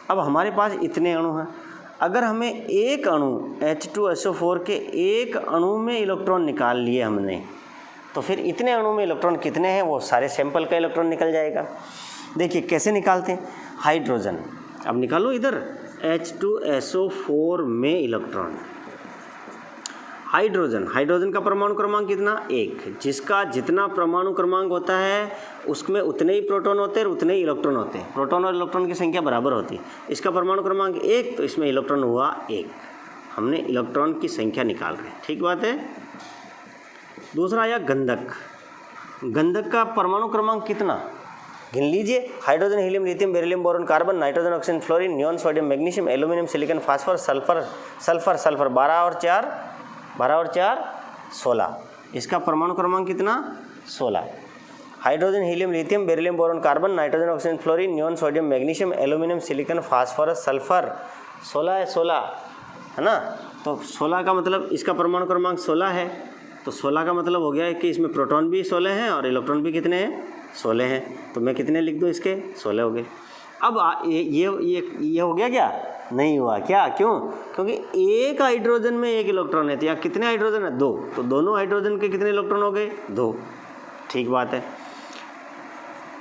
अब हमारे पास इतने अणु हैं, अगर हमें एक अणु H2SO4 के एक अणु में इलेक्ट्रॉन निकाल लिए हमने, तो फिर इतने अणु में इलेक्ट्रॉन कितने हैं, वो सारे सैंपल का इलेक्ट्रॉन निकल जाएगा। देखिए कैसे निकालते हैं, हाइड्रोजन, अब निकालो इधर H2SO4 में इलेक्ट्रॉन, हाइड्रोजन का परमाणु क्रमांक कितना, 1, जिसका जितना परमाणु क्रमांक होता है उसमें उतने ही प्रोटॉन होते हैं और उतने ही इलेक्ट्रॉन होते हैं, प्रोटॉन और इलेक्ट्रॉन की संख्या बराबर होती है। इसका परमाणु क्रमांक 1, तो इसमें इलेक्ट्रॉन हुआ 1, हमने इलेक्ट्रॉन की संख्या निकाल रहे हैं, ठीक बात है। दूसरा आया गंधक का परमाणु क्रमांक कितना, गिन लीजिए, hydrogen, helium, lithium, beryllium, boron, carbon, nitrogen, oxygen, fluorine, neon, sodium, magnesium, aluminium, silicon, phosphorus, sulphur 12 और 4 16, इसका परमाणु क्रमांक कितना, 16। Hydrogen, helium, lithium, beryllium, boron, carbon, nitrogen, oxygen, fluorine, neon, sodium, magnesium, aluminium, silicon, phosphorus, sulphur 16 है ना। तो 16 का मतलब इसका परमाणु क्रमांक 16 है, तो 16 का मतलब हो गया है कि इसमें प्रोटॉन भी 16 हैं और इलेक्ट्रॉन भी कितने हैं, 16 हैं। तो मैं कितने लिख दूँ इसके, 16 हो गए। अब ये हो गया क्या, नहीं हुआ क्या, क्यों, क्योंकि एक हाइड्रोजन में 1 इलेक्ट्रॉन है, तो यहाँ कितने हाइड्रोजन है, 2, तो दोनों हाइड्रोजन के कितने इलेक्ट्रॉन हो गए, 2, ठीक बात है।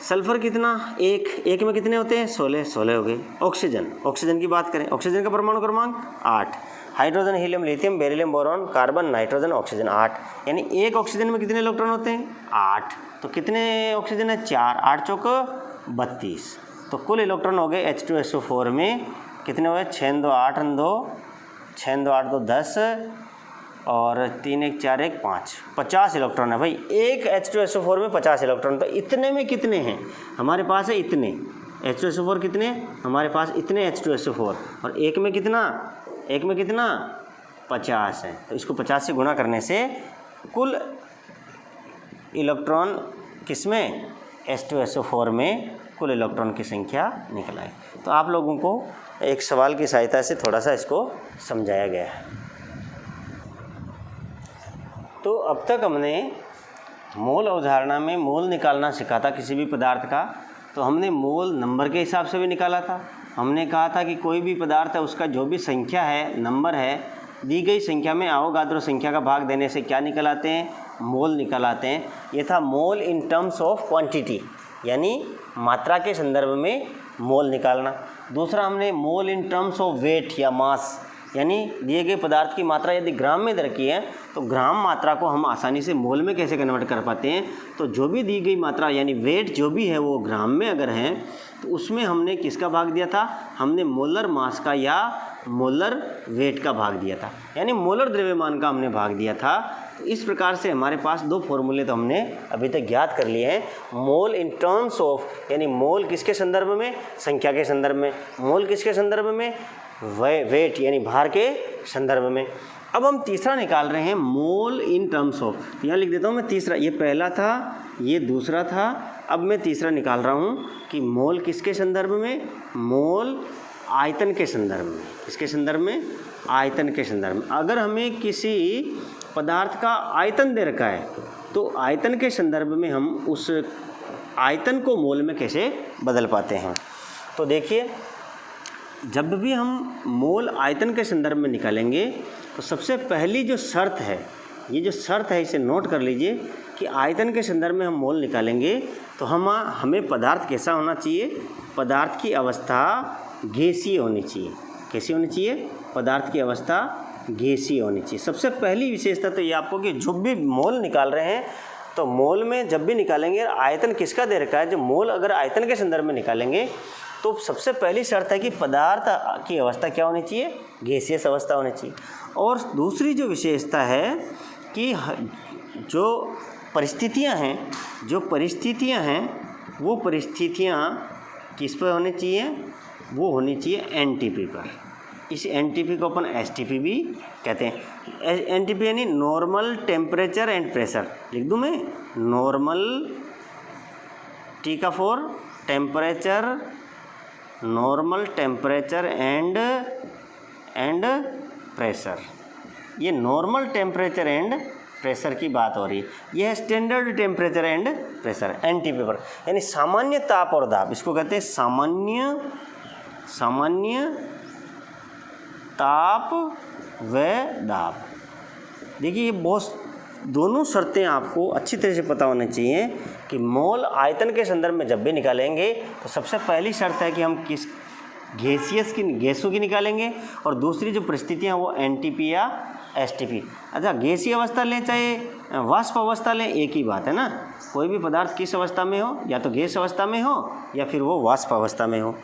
सल्फर कितना, 1 में कितने होते हैं, 16 हो गए। ऑक्सीजन की बात करें, ऑक्सीजन का परमाणु क्रमांक 8, hydrogen, helium, lithium, beryllium, boron, carbon, nitrogen, oxygen 8, यानी एक ऑक्सीजन में कितने इलेक्ट्रॉन होते हैं, 8, तो कितने ऑक्सीजन है, 4, 8 चौक 32, तो कुल इलेक्ट्रॉन हो गए H2SO4 में कितने हुए, 6 2 8 2 10 और 3 1 4 1 5, 50 इलेक्ट्रॉन है भाई। एक H2SO4 में 50 इलेक्ट्रॉन, तो इतने में कितने हैं हमारे पास है, इतने H2SO4 कितने हमारे पास, इतने H2SO4, और एक में कितना 50 है, तो इसको 50 से गुणा करने से कुल इलेक्ट्रॉन किसमें, H2SO4 में कुल इलेक्ट्रॉन की संख्या निकल आई। तो आप लोगों को एक सवाल की सहायता से थोड़ा सा इसको समझाया गया है। तो अब तक हमने मोल अवधारणा में मोल निकालना सीखा था किसी भी पदार्थ का। तो हमने मोल नंबर के हिसाब से भी निकाला था। हमने कहा था कि कोई भी पदार्थ है उसका जो भी संख्या है, नंबर है, दी गई संख्या में अवोगाद्रो संख्या का भाग देने से क्या निकल आते हैं, मोल निकल आते हैं। ये था मोल इन टर्म्स ऑफ क्वांटिटी, यानी मात्रा के संदर्भ में मोल निकालना। दूसरा हमने मोल इन टर्म्स ऑफ वेट या मास, यानी दिए गए पदार्थ की मात्रा यदि ग्राम में रखी है तो ग्राम मात्रा को हम आसानी से मोल में कैसे कन्वर्ट कर पाते हैं। तो जो भी दी गई मात्रा यानी वेट जो भी है वो ग्राम में अगर है तो उसमें हमने किसका भाग दिया था, हमने मोलर मास का या मोलर वेट का भाग दिया था, यानी मोलर द्रव्यमान का हमने भाग दिया था। तो इस प्रकार से हमारे पास दो फॉर्मूले तो हमने अभी तक ज्ञात कर लिए हैं। मोल इन टर्म्स ऑफ, यानी मोल किसके संदर्भ में, संख्या के संदर्भ में, मोल किसके संदर्भ में, वेट यानी भार के संदर्भ में। अब हम तीसरा निकाल रहे हैं मोल इन टर्म्स ऑफ। तो यहाँ लिख देता हूँ मैं तीसरा, ये पहला था, ये दूसरा था, अब मैं तीसरा निकाल रहा हूँ कि मोल किसके संदर्भ में, मोल आयतन के संदर्भ में। किसके संदर्भ में, आयतन के संदर्भ में। अगर हमें किसी पदार्थ का आयतन दे रखा है तो आयतन के संदर्भ में हम उस आयतन को मोल में कैसे बदल पाते हैं। तो देखिए, जब भी हम मोल आयतन के संदर्भ में निकालेंगे तो सबसे पहली जो शर्त है, ये जो शर्त है इसे नोट कर लीजिए कि आयतन के संदर्भ में हम मोल निकालेंगे तो हमें पदार्थ कैसा होना चाहिए, पदार्थ की अवस्था गैसीय होनी चाहिए। कैसी होनी चाहिए, पदार्थ की अवस्था गैसीय होनी चाहिए। सबसे पहली विशेषता तो ये आपको कि जो भी मोल निकाल रहे हैं तो मोल में जब भी निकालेंगे आयतन किसका दे रखा है, जो मोल अगर आयतन के संदर्भ में निकालेंगे तो सबसे पहली शर्त है कि पदार्थ की अवस्था क्या होनी चाहिए, गैसीय अवस्था होनी चाहिए। और दूसरी जो विशेषता है कि जो परिस्थितियां हैं वो परिस्थितियां किस पर होनी चाहिए, वो होनी चाहिए एनटीपी पर। इस एनटीपी को अपन एसटीपी भी कहते हैं। एनटीपी यानी नॉर्मल टेम्परेचर एंड प्रेशर। लिख दूँ मैं, नॉर्मल टी का for temperature, normal temperature and pressure. ये नॉर्मल टेम्परेचर एंड प्रेशर की बात हो रही है। यह है standard temperature and pressure NTP पर, यानी सामान्य ताप और दाब। इसको कहते हैं सामान्य ताप व दाब। देखिए, ये बहुत दोनों शर्तें आपको अच्छी तरह से पता होनी चाहिए कि मोल आयतन के संदर्भ में जब भी निकालेंगे तो सबसे पहली शर्त है कि हम किस गैसों की निकालेंगे, और दूसरी जो परिस्थितियाँ वो एनटीपी या एसटीपी। अच्छा, गैसीय अवस्था लें चाहे वाष्प अवस्था लें, एक ही बात है ना। कोई भी पदार्थ किस अवस्था में हो, या तो गैस अवस्था में हो या फिर वो वाष्प अवस्था में हो।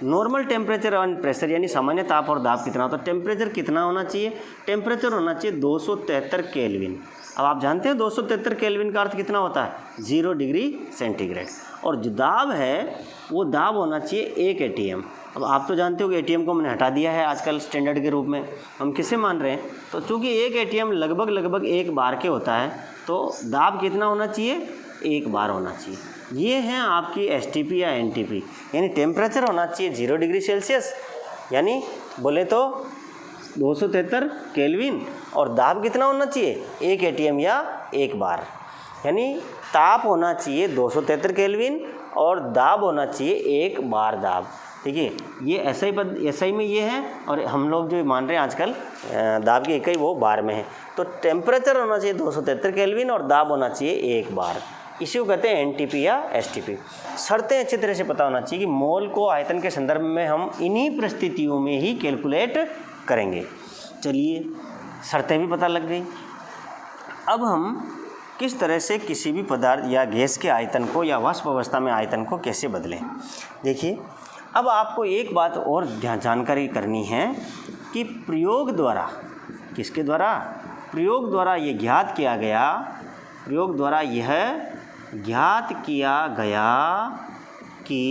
नॉर्मल टेम्परेचर एंड प्रेशर यानी सामान्य ताप और दाब कितना होता है। टेम्परेचर कितना होना चाहिए, टेम्परेचर होना चाहिए 273 केल्विन। अब आप जानते हैं 273 केल्विन का अर्थ कितना होता है, 0 डिग्री सेंटीग्रेड। और जो दाब है वो दाब होना चाहिए 1 एटीएम। अब आप तो जानते हो कि एटीएम को मैंने हटा दिया है आजकल स्टैंडर्ड के रूप में। हम किसे मान रहे हैं, तो चूँकि 1 एटीएम लगभग 1 बार के होता है तो दाब कितना होना चाहिए, 1 बार होना चाहिए। ये हैं आपकी एसटीपी या एनटीपी, यानी टेम्परेचर होना चाहिए 0 डिग्री सेल्सियस, यानी बोले तो 273 केल्विन, और दाब कितना होना चाहिए 1 एटीएम या 1 बार, यानी ताप होना चाहिए 273 केल्विन और दाब होना चाहिए 1 बार दाब। देखिए, ये एसआई में ये है, और हम लोग जो मान रहे हैं आजकल दाब की इकाई वो बार में है। तो टेम्परेचर होना चाहिए 273 केल्विन और दाब होना चाहिए 1 बार। इसी को कहते हैं एनटीपी या एसटीपी। शर्तें अच्छी तरह से पता होना चाहिए कि मोल को आयतन के संदर्भ में हम इन्हीं परिस्थितियों में ही कैलकुलेट करेंगे। चलिए, शर्तें भी पता लग गई। अब हम किस तरह से किसी भी पदार्थ या गैस के आयतन को या वाष्प अवस्था में आयतन को कैसे बदलें। देखिए, अब आपको एक बात और जानकारी करनी है कि प्रयोग द्वारा, किसके द्वारा, प्रयोग द्वारा ये ज्ञात किया गया कि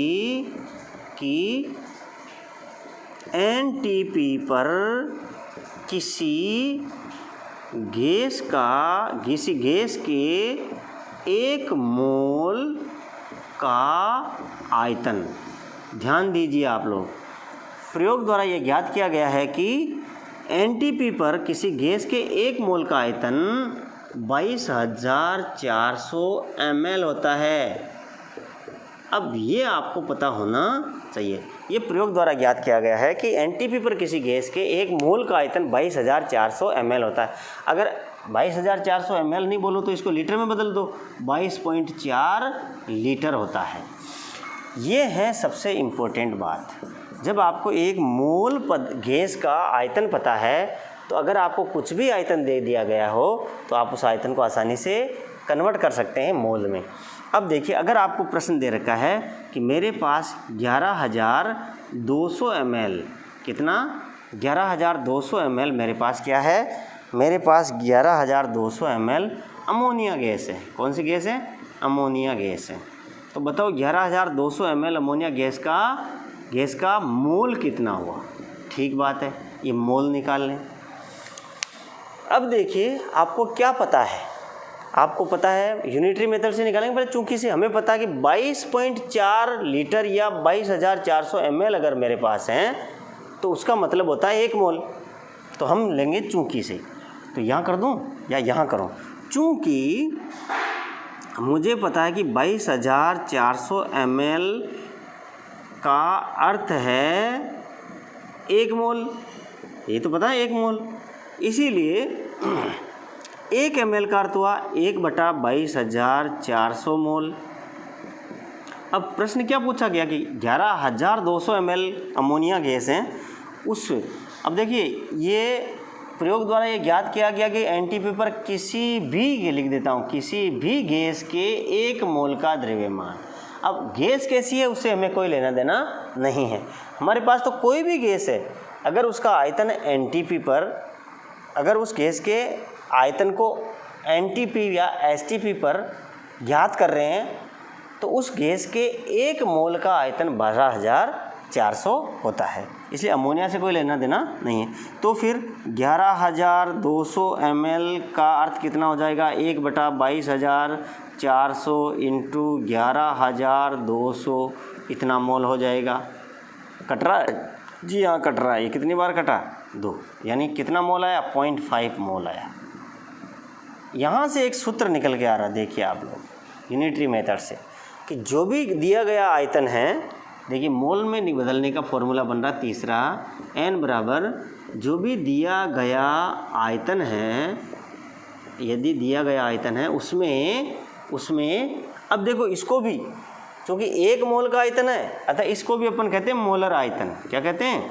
एनटीपी पर किसी गैस के 1 मोल का आयतन, ध्यान दीजिए आप लोग, प्रयोग द्वारा यह ज्ञात किया गया है कि एनटीपी पर किसी गैस के 1 मोल का आयतन 22,400 ml होता है। अब ये आपको पता होना चाहिए। ये प्रयोग द्वारा ज्ञात किया गया है कि एनटीपी पर किसी गैस के 1 मोल का आयतन 22,400 ml होता है। अगर 22,400 ml नहीं बोलो तो इसको लीटर में बदल दो, 22.4 लीटर होता है। ये है सबसे इम्पोर्टेंट बात। जब आपको एक मोल गैस का आयतन पता है तो अगर आपको कुछ भी आयतन दे दिया गया हो तो आप उस आयतन को आसानी से कन्वर्ट कर सकते हैं मोल में। अब देखिए, अगर आपको प्रश्न दे रखा है कि मेरे पास 11,200 ml, कितना 11,200 ml मेरे पास क्या है, मेरे पास 11,200 ml अमोनिया गैस है। कौन सी गैस है? अमोनिया गैस है। तो बताओ 11,200 ml अमोनिया गैस का मोल कितना हुआ। ठीक बात है, ये मोल निकाल लें। अब देखिए, आपको क्या पता है, आपको पता है यूनिटरी मेथड से निकालेंगे पहले, चूंकि से हमें पता है कि 22.4 लीटर या 22,400 ml अगर मेरे पास हैं तो उसका मतलब होता है 1 मोल। तो हम लेंगे चूंकि से, तो यहाँ कर दूँ या यहाँ करूँ? चूंकि मुझे पता है कि 22,400 ml का अर्थ है 1 मोल, ये तो पता है 1 मोल, इसीलिए 1 ml का अर्थ हुआ 1/22,400 मोल। अब प्रश्न क्या पूछा गया कि 11,200 ml अमोनिया गैस है उस, अब देखिए ये प्रयोग द्वारा ये ज्ञात किया गया कि एनटीपी पर किसी भी, लिख देता हूँ, किसी भी गैस के 1 मोल का द्रव्यमान। अब गैस कैसी है उससे हमें कोई लेना देना नहीं है, हमारे पास तो कोई भी गैस है, अगर उसका आयतन एनटीपी पर, अगर उस गैस के आयतन को एनटीपी या एसटीपी पर ज्ञात कर रहे हैं तो उस गैस के 1 मोल का आयतन 12,400 होता है, इसलिए अमोनिया से कोई लेना देना नहीं है। तो फिर 11,200 ml का अर्थ कितना हो जाएगा, 1/22,400 इंटू 11,200, इतना मोल हो जाएगा। कट रहा है जी? हाँ कट रहा है। ये कितनी बार कटा? 2, यानी कितना मोल आया? 0.5 मोल आया। यहाँ से एक सूत्र निकल के आ रहा है, देखिए आप लोग यूनिटरी मेथड से, कि जो भी दिया गया आयतन है, देखिए मोल में नहीं बदलने का फॉर्मूला बन रहा तीसरा, n बराबर जो भी दिया गया आयतन है, यदि दिया गया आयतन है उसमें अब देखो इसको भी, क्योंकि 1 मोल का आयतन है अतः इसको भी अपन कहते हैं मोलर आयतन। क्या कहते हैं?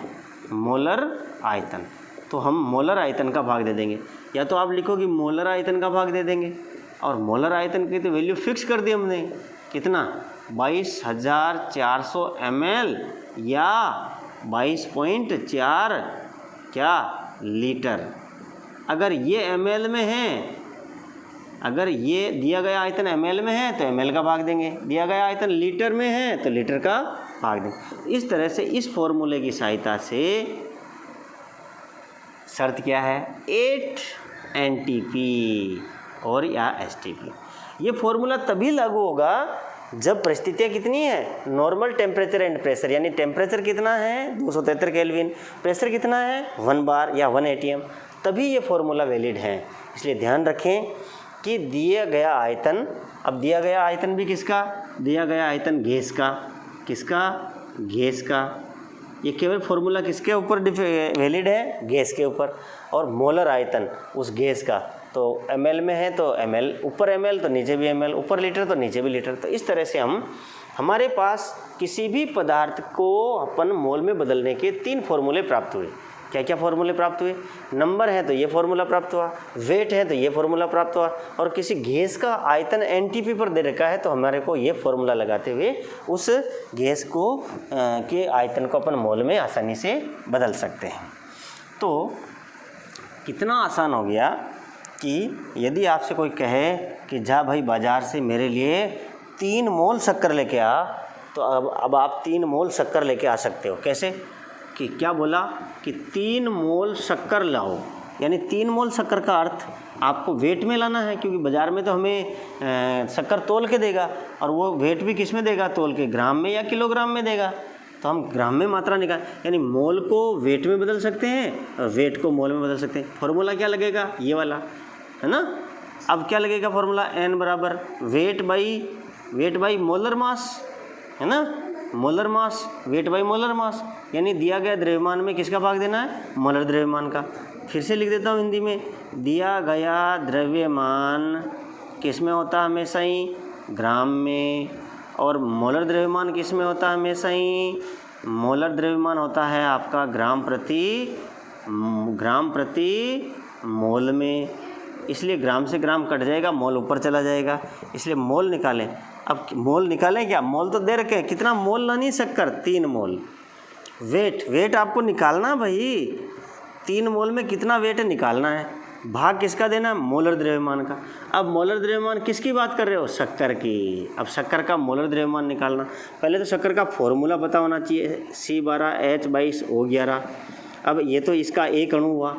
मोलर आयतन। तो हम मोलर आयतन का भाग दे देंगे, या तो आप लिखो कि मोलर आयतन का भाग दे देंगे, और मोलर आयतन की तो वैल्यू फिक्स कर दी हमने, कितना? 22,400 ml या 22.4 क्या लीटर। अगर ये ml में है, अगर ये दिया गया आयतन ml में है तो ml का भाग देंगे, दिया गया आयतन लीटर में है तो लीटर का भाग देंगे। इस तरह से इस फॉर्मूले की सहायता से, शर्त क्या है? 8 NTP और या STP। ये फॉर्मूला तभी लागू होगा जब परिस्थितियाँ कितनी है? नॉर्मल टेम्परेचर एंड प्रेशर, यानी टेम्परेचर कितना है? 273 केल्विन, प्रेशर कितना है? 1 बार या 1 ATM, तभी ये फॉर्मूला वैलिड है। इसलिए ध्यान रखें कि दिया गया आयतन, अब दिया गया आयतन भी किसका? दिया गया आयतन गैस का। किसका? गैस का। ये केवल फॉर्मूला किसके ऊपर वैलिड है? गैस के ऊपर। और मोलर आयतन उस गैस का, तो ml में है तो ml, ऊपर ml तो नीचे भी ml, ऊपर लीटर तो नीचे भी लीटर। तो इस तरह से हमारे पास किसी भी पदार्थ को अपन मोल में बदलने के 3 फॉर्मूले प्राप्त हुए। क्या क्या फॉर्मूले प्राप्त हुए? नंबर है तो ये फॉर्मूला प्राप्त हुआ, वेट है तो ये फॉर्मूला प्राप्त हुआ, और किसी गैस का आयतन एनटीपी पर दे रखा है तो हमारे को ये फॉर्मूला लगाते हुए उस गैस को के आयतन को अपन मोल में आसानी से बदल सकते हैं। तो कितना आसान हो गया कि यदि आपसे कोई कहे कि जा भाई बाज़ार से मेरे लिए 3 मोल शक्कर लेके आ, तो अब आप 3 मोल शक्कर लेके आ सकते हो। कैसे? कि क्या बोला कि 3 मोल शक्कर लाओ, यानी 3 मोल शक्कर का अर्थ आपको वेट में लाना है, क्योंकि बाज़ार में तो हमें शक्कर तोल के देगा, और वो वेट भी किस में देगा? तोल के, ग्राम में या किलोग्राम में देगा। तो हम ग्राम में मात्रा निकाल, यानी मोल को वेट में बदल सकते हैं और वेट को मोल में बदल सकते हैं। फॉर्मूला क्या लगेगा? ये वाला है ना। अब क्या लगेगा फॉर्मूला? n बराबर वेट बाई मोलर मास, है ना। Molar mass, weight by molar mass, यानी दिया गया द्रव्यमान में किसका भाग देना है? मोलर द्रव्यमान का। फिर से लिख देता हूँ हिंदी में, दिया गया द्रव्यमान किस में होता है? हमेशा ही ग्राम में, और मोलर द्रव्यमान किस में होता है? हमेशा ही मोलर द्रव्यमान होता है आपका ग्राम प्रति मोल में, इसलिए ग्राम से ग्राम कट जाएगा, मोल ऊपर चला जाएगा, इसलिए मोल निकालें। अब मोल निकालें क्या, मोल तो दे रखे हैं, कितना मोल लानी शक्कर, 3 मोल। वेट आपको निकालना भाई, 3 मोल में कितना वेट है निकालना है, भाग किसका देना है, मोलर द्रव्यमान का। अब मोलर द्रव्यमान किसकी बात कर रहे हो, शक्कर की। अब शक्कर का मोलर द्रव्यमान निकालना, पहले तो शक्कर का फॉर्मूला पता होना चाहिए, C12H22O11। अब ये तो इसका एक अणु हुआ,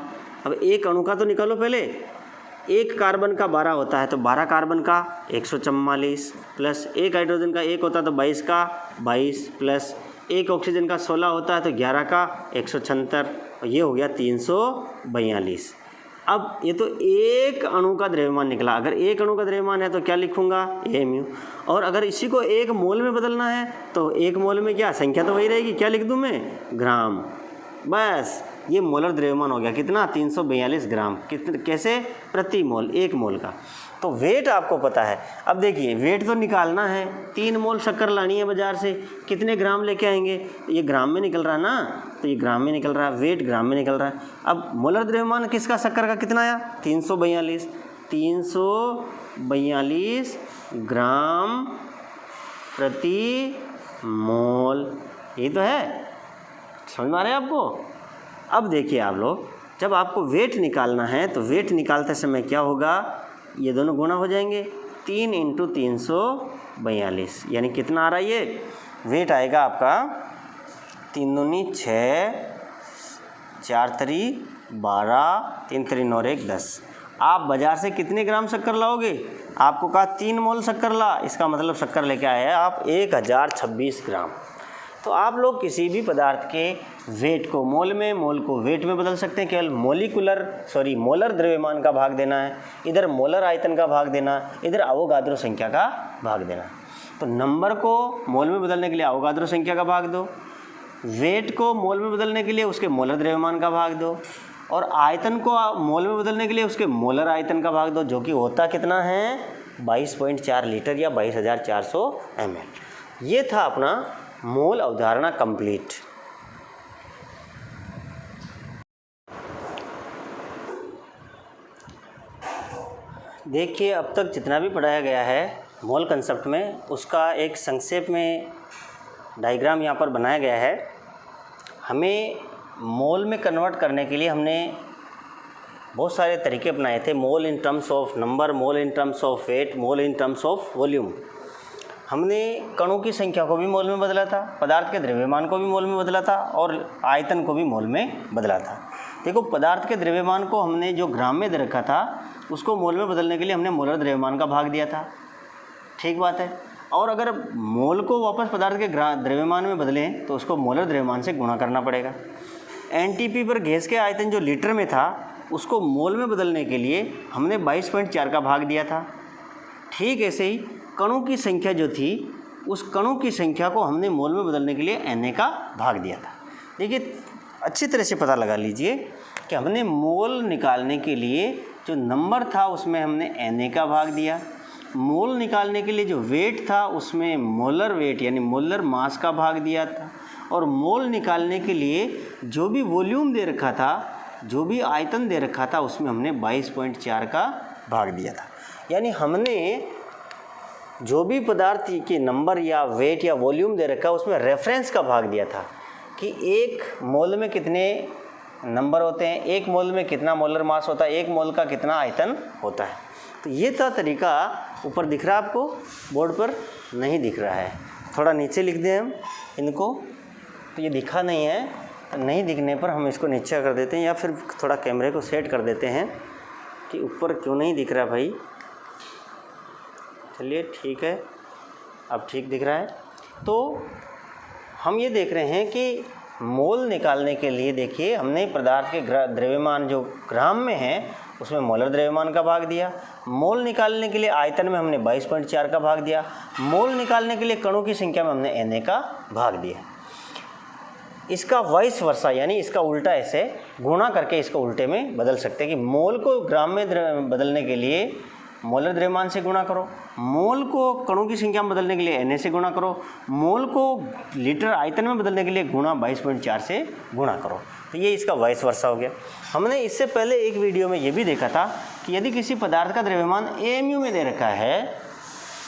अब एक अणु का तो निकालो पहले। एक कार्बन का 12 होता है तो 12 कार्बन का 144 प्लस एक हाइड्रोजन का 1 होता है तो 22 का 22 प्लस एक ऑक्सीजन का 16 होता है तो 11 का 176, ये हो गया 342। अब ये तो एक अणु का द्रव्यमान निकला। अगर एक अणु का द्रव्यमान है तो क्या लिखूंगा, mu। और अगर इसी को एक मोल में बदलना है तो एक मोल में क्या संख्या तो वही रहेगी, क्या लिख दूं मैं, ग्राम। बस ये मोलर द्रव्यमान हो गया, कितना, 342 ग्राम, कितने, कैसे, प्रति मोल, एक मोल का। तो वेट आपको पता है। अब देखिए वेट तो निकालना है, 3 मोल शक्कर लानी है बाजार से, कितने ग्राम लेके आएंगे, ये ग्राम में निकल रहा है ना, तो ये ग्राम में निकल रहा है, वेट ग्राम में निकल रहा है। अब मोलर द्रव्यमान किसका, शक्कर का कितना आया, 342 ग्राम प्रति मोल, ये तो है, समझ में आ रहा है आपको। अब देखिए आप लोग, जब आपको वेट निकालना है तो वेट निकालते समय क्या होगा, ये दोनों गुणा हो जाएंगे, 3 × 342, यानी कितना आ रहा है ये वेट आएगा आपका, 3 दूनी 6, 4 तरी 12, 3 तरी 9 1 10। आप बाज़ार से कितने ग्राम शक्कर लाओगे, आपको कहा 3 मोल शक्कर ला, इसका मतलब शक्कर लेके आए हैं आप 1026 ग्राम। तो आप लोग किसी भी पदार्थ के वेट को मोल में, मोल को वेट में बदल सकते हैं, केवल मोलर द्रव्यमान का भाग देना है, इधर मोलर आयतन का भाग देना, इधर अवोगाद्रो संख्या का भाग देना। तो नंबर को मोल में बदलने के लिए अवोगाद्रो संख्या का भाग दो, वेट को मोल में बदलने के लिए उसके मोलर द्रव्यमान का भाग दो, और आयतन को मोल में बदलने के लिए उसके मोलर आयतन का भाग दो, जो कि होता कितना है, 22.4 लीटर या 22,400 ml। ये था अपना मोल अवधारणा कंप्लीट। देखिए अब तक जितना भी पढ़ाया गया है मोल कंसेप्ट में, उसका एक संक्षेप में डायग्राम यहाँ पर बनाया गया है। हमें मोल में कन्वर्ट करने के लिए हमने बहुत सारे तरीके अपनाए थे, mole in terms of number, mole in terms of weight, mole in terms of volume. हमने कणों की संख्या को भी मोल में बदला था, पदार्थ के द्रव्यमान को भी मोल में बदला था, और आयतन को भी मोल में बदला था। देखो पदार्थ के द्रव्यमान को हमने जो ग्राम में दे रखा था उसको मोल में बदलने के लिए हमने मोलर द्रव्यमान का भाग दिया था, ठीक बात है। और अगर मोल को वापस पदार्थ के द्रव्यमान में बदलें तो उसको मोलर द्रव्यमान से गुणा करना पड़ेगा। एनटीपी पर गैस के आयतन जो लीटर में था उसको मोल में बदलने के लिए हमने 22.4 का भाग दिया था। ठीक ऐसे ही कणों की संख्या जो थी उस कणों की संख्या को हमने मोल में बदलने के लिए Na का भाग दिया था। देखिए अच्छी तरह से पता लगा लीजिए कि हमने मोल निकालने के लिए जो नंबर था उसमें हमने Na का भाग दिया, मोल निकालने के लिए जो वेट था उसमें मोलर वेट यानी मोलर मास का भाग दिया था, और मोल निकालने के लिए जो भी वॉल्यूम दे रखा था, जो भी आयतन दे रखा था उसमें हमने 22.4 का भाग दिया था। यानी हमने जो भी पदार्थ के नंबर या वेट या वॉल्यूम दे रखा उसमें रेफरेंस का भाग दिया था कि एक मोल में कितने नंबर होते हैं, एक मोल में कितना मोलर मास होता है, एक मोल का कितना आयतन होता है। तो ये था तरीका। ऊपर दिख रहा है आपको, बोर्ड पर नहीं दिख रहा है, थोड़ा नीचे लिख दें हम इनको, तो ये दिखा नहीं है, नहीं दिखने पर हम इसको नीचे कर देते हैं या फिर थोड़ा कैमरे को सेट कर देते हैं कि ऊपर क्यों नहीं दिख रहा भाई। चलिए ठीक है, अब ठीक दिख रहा है। तो हम ये देख रहे हैं कि मोल निकालने के लिए देखिए हमने पदार्थ के द्रव्यमान जो ग्राम में है उसमें मोलर द्रव्यमान का भाग दिया, मोल निकालने के लिए आयतन में हमने 22.4 का भाग दिया, मोल निकालने के लिए कणों की संख्या में हमने Na का भाग दिया। इसका वाइस वर्सा यानी इसका उल्टा ऐसे गुणा करके इसको उल्टे में बदल सकते हैं कि मोल को ग्राम में बदलने के लिए मोलर द्रव्यमान से गुणा करो, मोल को कणों की संख्या में बदलने के लिए Na से गुणा करो, मोल को लीटर आयतन में बदलने के लिए गुणा 22.4 से गुणा करो। तो ये इसका वाइस वर्सा हो गया। हमने इससे पहले एक वीडियो में ये भी देखा था कि यदि किसी पदार्थ का द्रव्यमान AMU में दे रखा है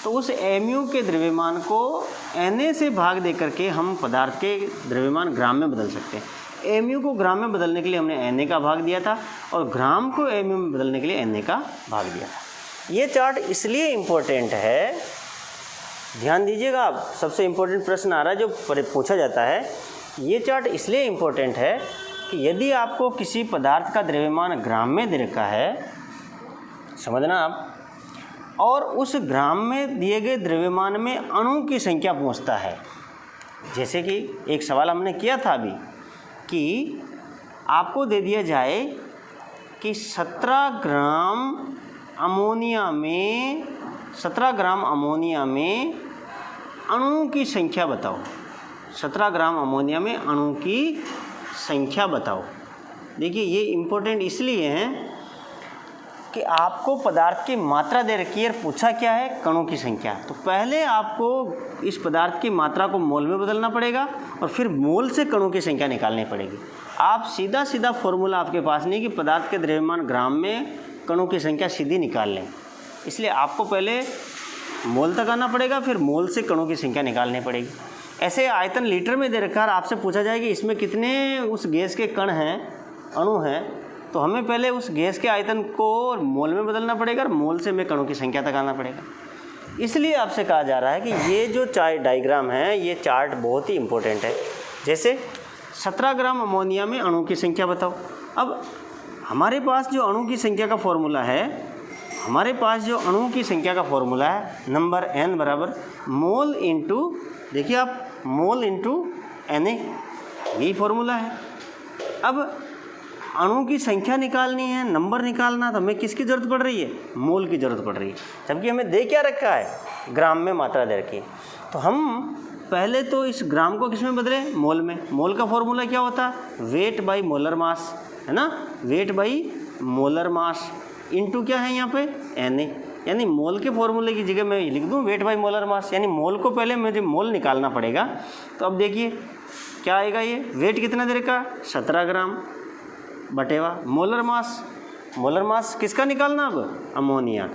तो उस AMU के द्रव्यमान को Na से भाग दे करके हम पदार्थ के द्रव्यमान ग्राम में बदल सकते हैं। AMU को ग्राम में बदलने के लिए हमने Na का भाग दिया था और ग्राम को AMU में बदलने के लिए Na का भाग दिया था। ये चार्ट इसलिए इम्पोर्टेंट है, ध्यान दीजिएगा आप, सबसे इम्पोर्टेंट प्रश्न आ रहा है जो पूछा जाता है। ये चार्ट इसलिए इम्पोर्टेंट है कि यदि आपको किसी पदार्थ का द्रव्यमान ग्राम में दे रखा है, समझना आप, और उस ग्राम में दिए गए द्रव्यमान में अणु की संख्या पूछता है, जैसे कि एक सवाल हमने किया था अभी कि आपको दे दिया जाए कि 17 ग्राम अमोनिया में अणुओं की संख्या बताओ। 17 ग्राम अमोनिया में अणु की संख्या बताओ। देखिए ये इम्पोर्टेंट इसलिए है कि आपको पदार्थ की मात्रा दे रखी है और पूछा क्या है, कणों की संख्या। तो पहले आपको इस पदार्थ की मात्रा को मोल में बदलना पड़ेगा और फिर मोल से कणों की संख्या निकालनी पड़ेगी। आप सीधा फॉर्मूला आपके पास नहीं कि पदार्थ के द्रव्यमान ग्राम में कणों की संख्या सीधी निकाल लें, इसलिए आपको पहले मोल तक आना पड़ेगा, फिर मोल से कणों की संख्या निकालनी पड़ेगी। ऐसे आयतन लीटर में दे रखा है, आपसे पूछा जाए कि इसमें कितने उस गैस के कण हैं, अणु हैं, तो हमें पहले उस गैस के आयतन को मोल में बदलना पड़ेगा और मोल से हमें कणों की संख्या तक आना पड़ेगा। इसलिए आपसे कहा जा रहा है कि ये जो डायग्राम है, ये चार्ट बहुत ही इम्पोर्टेंट है। जैसे 17 ग्राम अमोनिया में अणु की संख्या बताओ। अब हमारे पास जो अणु की संख्या का फॉर्मूला है, नंबर n बराबर मोल इंटू, देखिए आप, मोल इंटू Na, यही फॉर्मूला है। अब अणु की संख्या निकालनी है, नंबर निकालना, तो हमें किसकी ज़रूरत पड़ रही है, मोल की ज़रूरत पड़ रही है, जबकि हमें दे क्या रखा है, ग्राम में मात्रा दे रखी है। तो हम पहले तो इस ग्राम को किस में बदले, मोल में। मोल का फॉर्मूला क्या होता है, वेट बाई मोलर मास, है ना, weight by molar mass into क्या है यहाँ पे Na, यानी मोल के फॉर्मूले की जगह मैं लिख दूँ वेट बाई मोलर मास, यानी मोल को पहले मुझे मोल निकालना पड़ेगा। तो अब देखिए क्या आएगा, ये वेट कितना दे रखा, 17 ग्राम बटेवा मोलर मास किसका निकालना, अब अमोनिया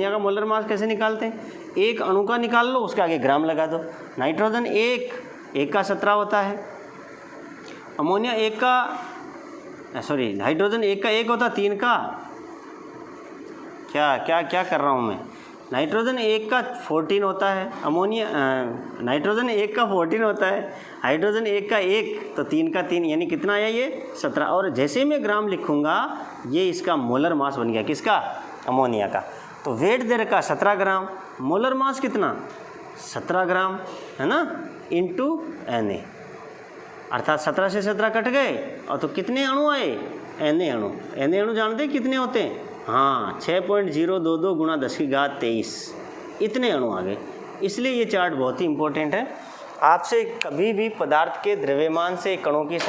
का मोलर मास कैसे निकालते हैं, एक अणु का निकाल लो, उसके आगे ग्राम लगा दो। नाइट्रोजन एक का 17 होता है, अमोनिया हाइड्रोजन एक का 1 होता है, 3 का क्या कर रहा हूँ मैं, नाइट्रोजन 1 का 14 होता है, नाइट्रोजन 1 का 14 होता है, हाइड्रोजन 1 का 1, तो 3 का 3, यानी कितना आया ये 17। और जैसे ही मैं ग्राम लिखूँगा ये इसका मोलर मास बन गया, किसका, अमोनिया का। तो वेट दे रखा 17 ग्राम, मोलर मास कितना 17 ग्राम, है ना, इंटू Na, अर्थात 17 से 17 कट गए और तो कितने अणु आए, Na अणु जानते हैं कितने होते हैं, हाँ 6.022 गुणा 10⁻23 इतने अणु आ गए। इसलिए ये चार्ट बहुत ही इम्पोर्टेंट है। आपसे कभी भी पदार्थ के द्रव्यमान से कणों की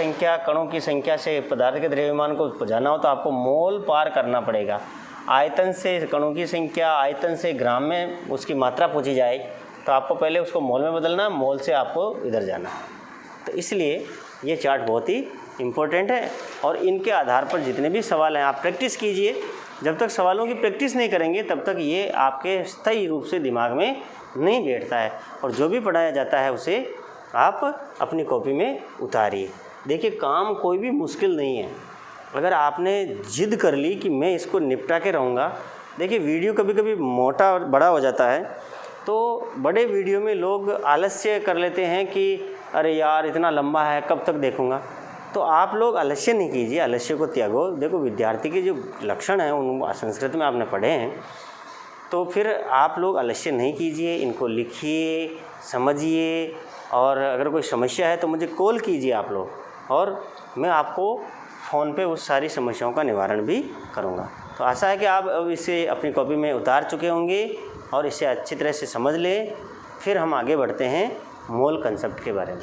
संख्या से पदार्थ के द्रव्यमान को जाना हो तो आपको मोल पार करना पड़ेगा। आयतन से कणों की संख्या, आयतन से ग्राम में उसकी मात्रा पूछी जाए तो आपको पहले उसको मोल में बदलना, मोल से आपको इधर जाना। तो इसलिए ये चार्ट बहुत ही इम्पोर्टेंट है और इनके आधार पर जितने भी सवाल हैं आप प्रैक्टिस कीजिए। जब तक सवालों की प्रैक्टिस नहीं करेंगे तब तक ये आपके स्थायी रूप से दिमाग में नहीं बैठता है और जो भी पढ़ाया जाता है उसे आप अपनी कॉपी में उतारिए। देखिए काम कोई भी मुश्किल नहीं है, अगर आपने जिद कर ली कि मैं इसको निपटा के रहूँगा। देखिए वीडियो कभी कभी मोटा और बड़ा हो जाता है तो बड़े वीडियो में लोग आलस्य कर लेते हैं कि अरे यार इतना लंबा है कब तक देखूँगा। तो आप लोग आलस्य नहीं कीजिए, आलस्य को त्यागो। देखो विद्यार्थी के जो लक्षण हैं उन संस्कृत में आपने पढ़े हैं, तो फिर आप लोग आलस्य नहीं कीजिए, इनको लिखिए, समझिए और अगर कोई समस्या है तो मुझे कॉल कीजिए आप लोग और मैं आपको फ़ोन पे उस सारी समस्याओं का निवारण भी करूँगा। तो आशा है कि आप अब इसे अपनी कॉपी में उतार चुके होंगे और इसे अच्छी तरह से समझ लें। फिर हम आगे बढ़ते हैं मोल कंसेप्ट के बारे में।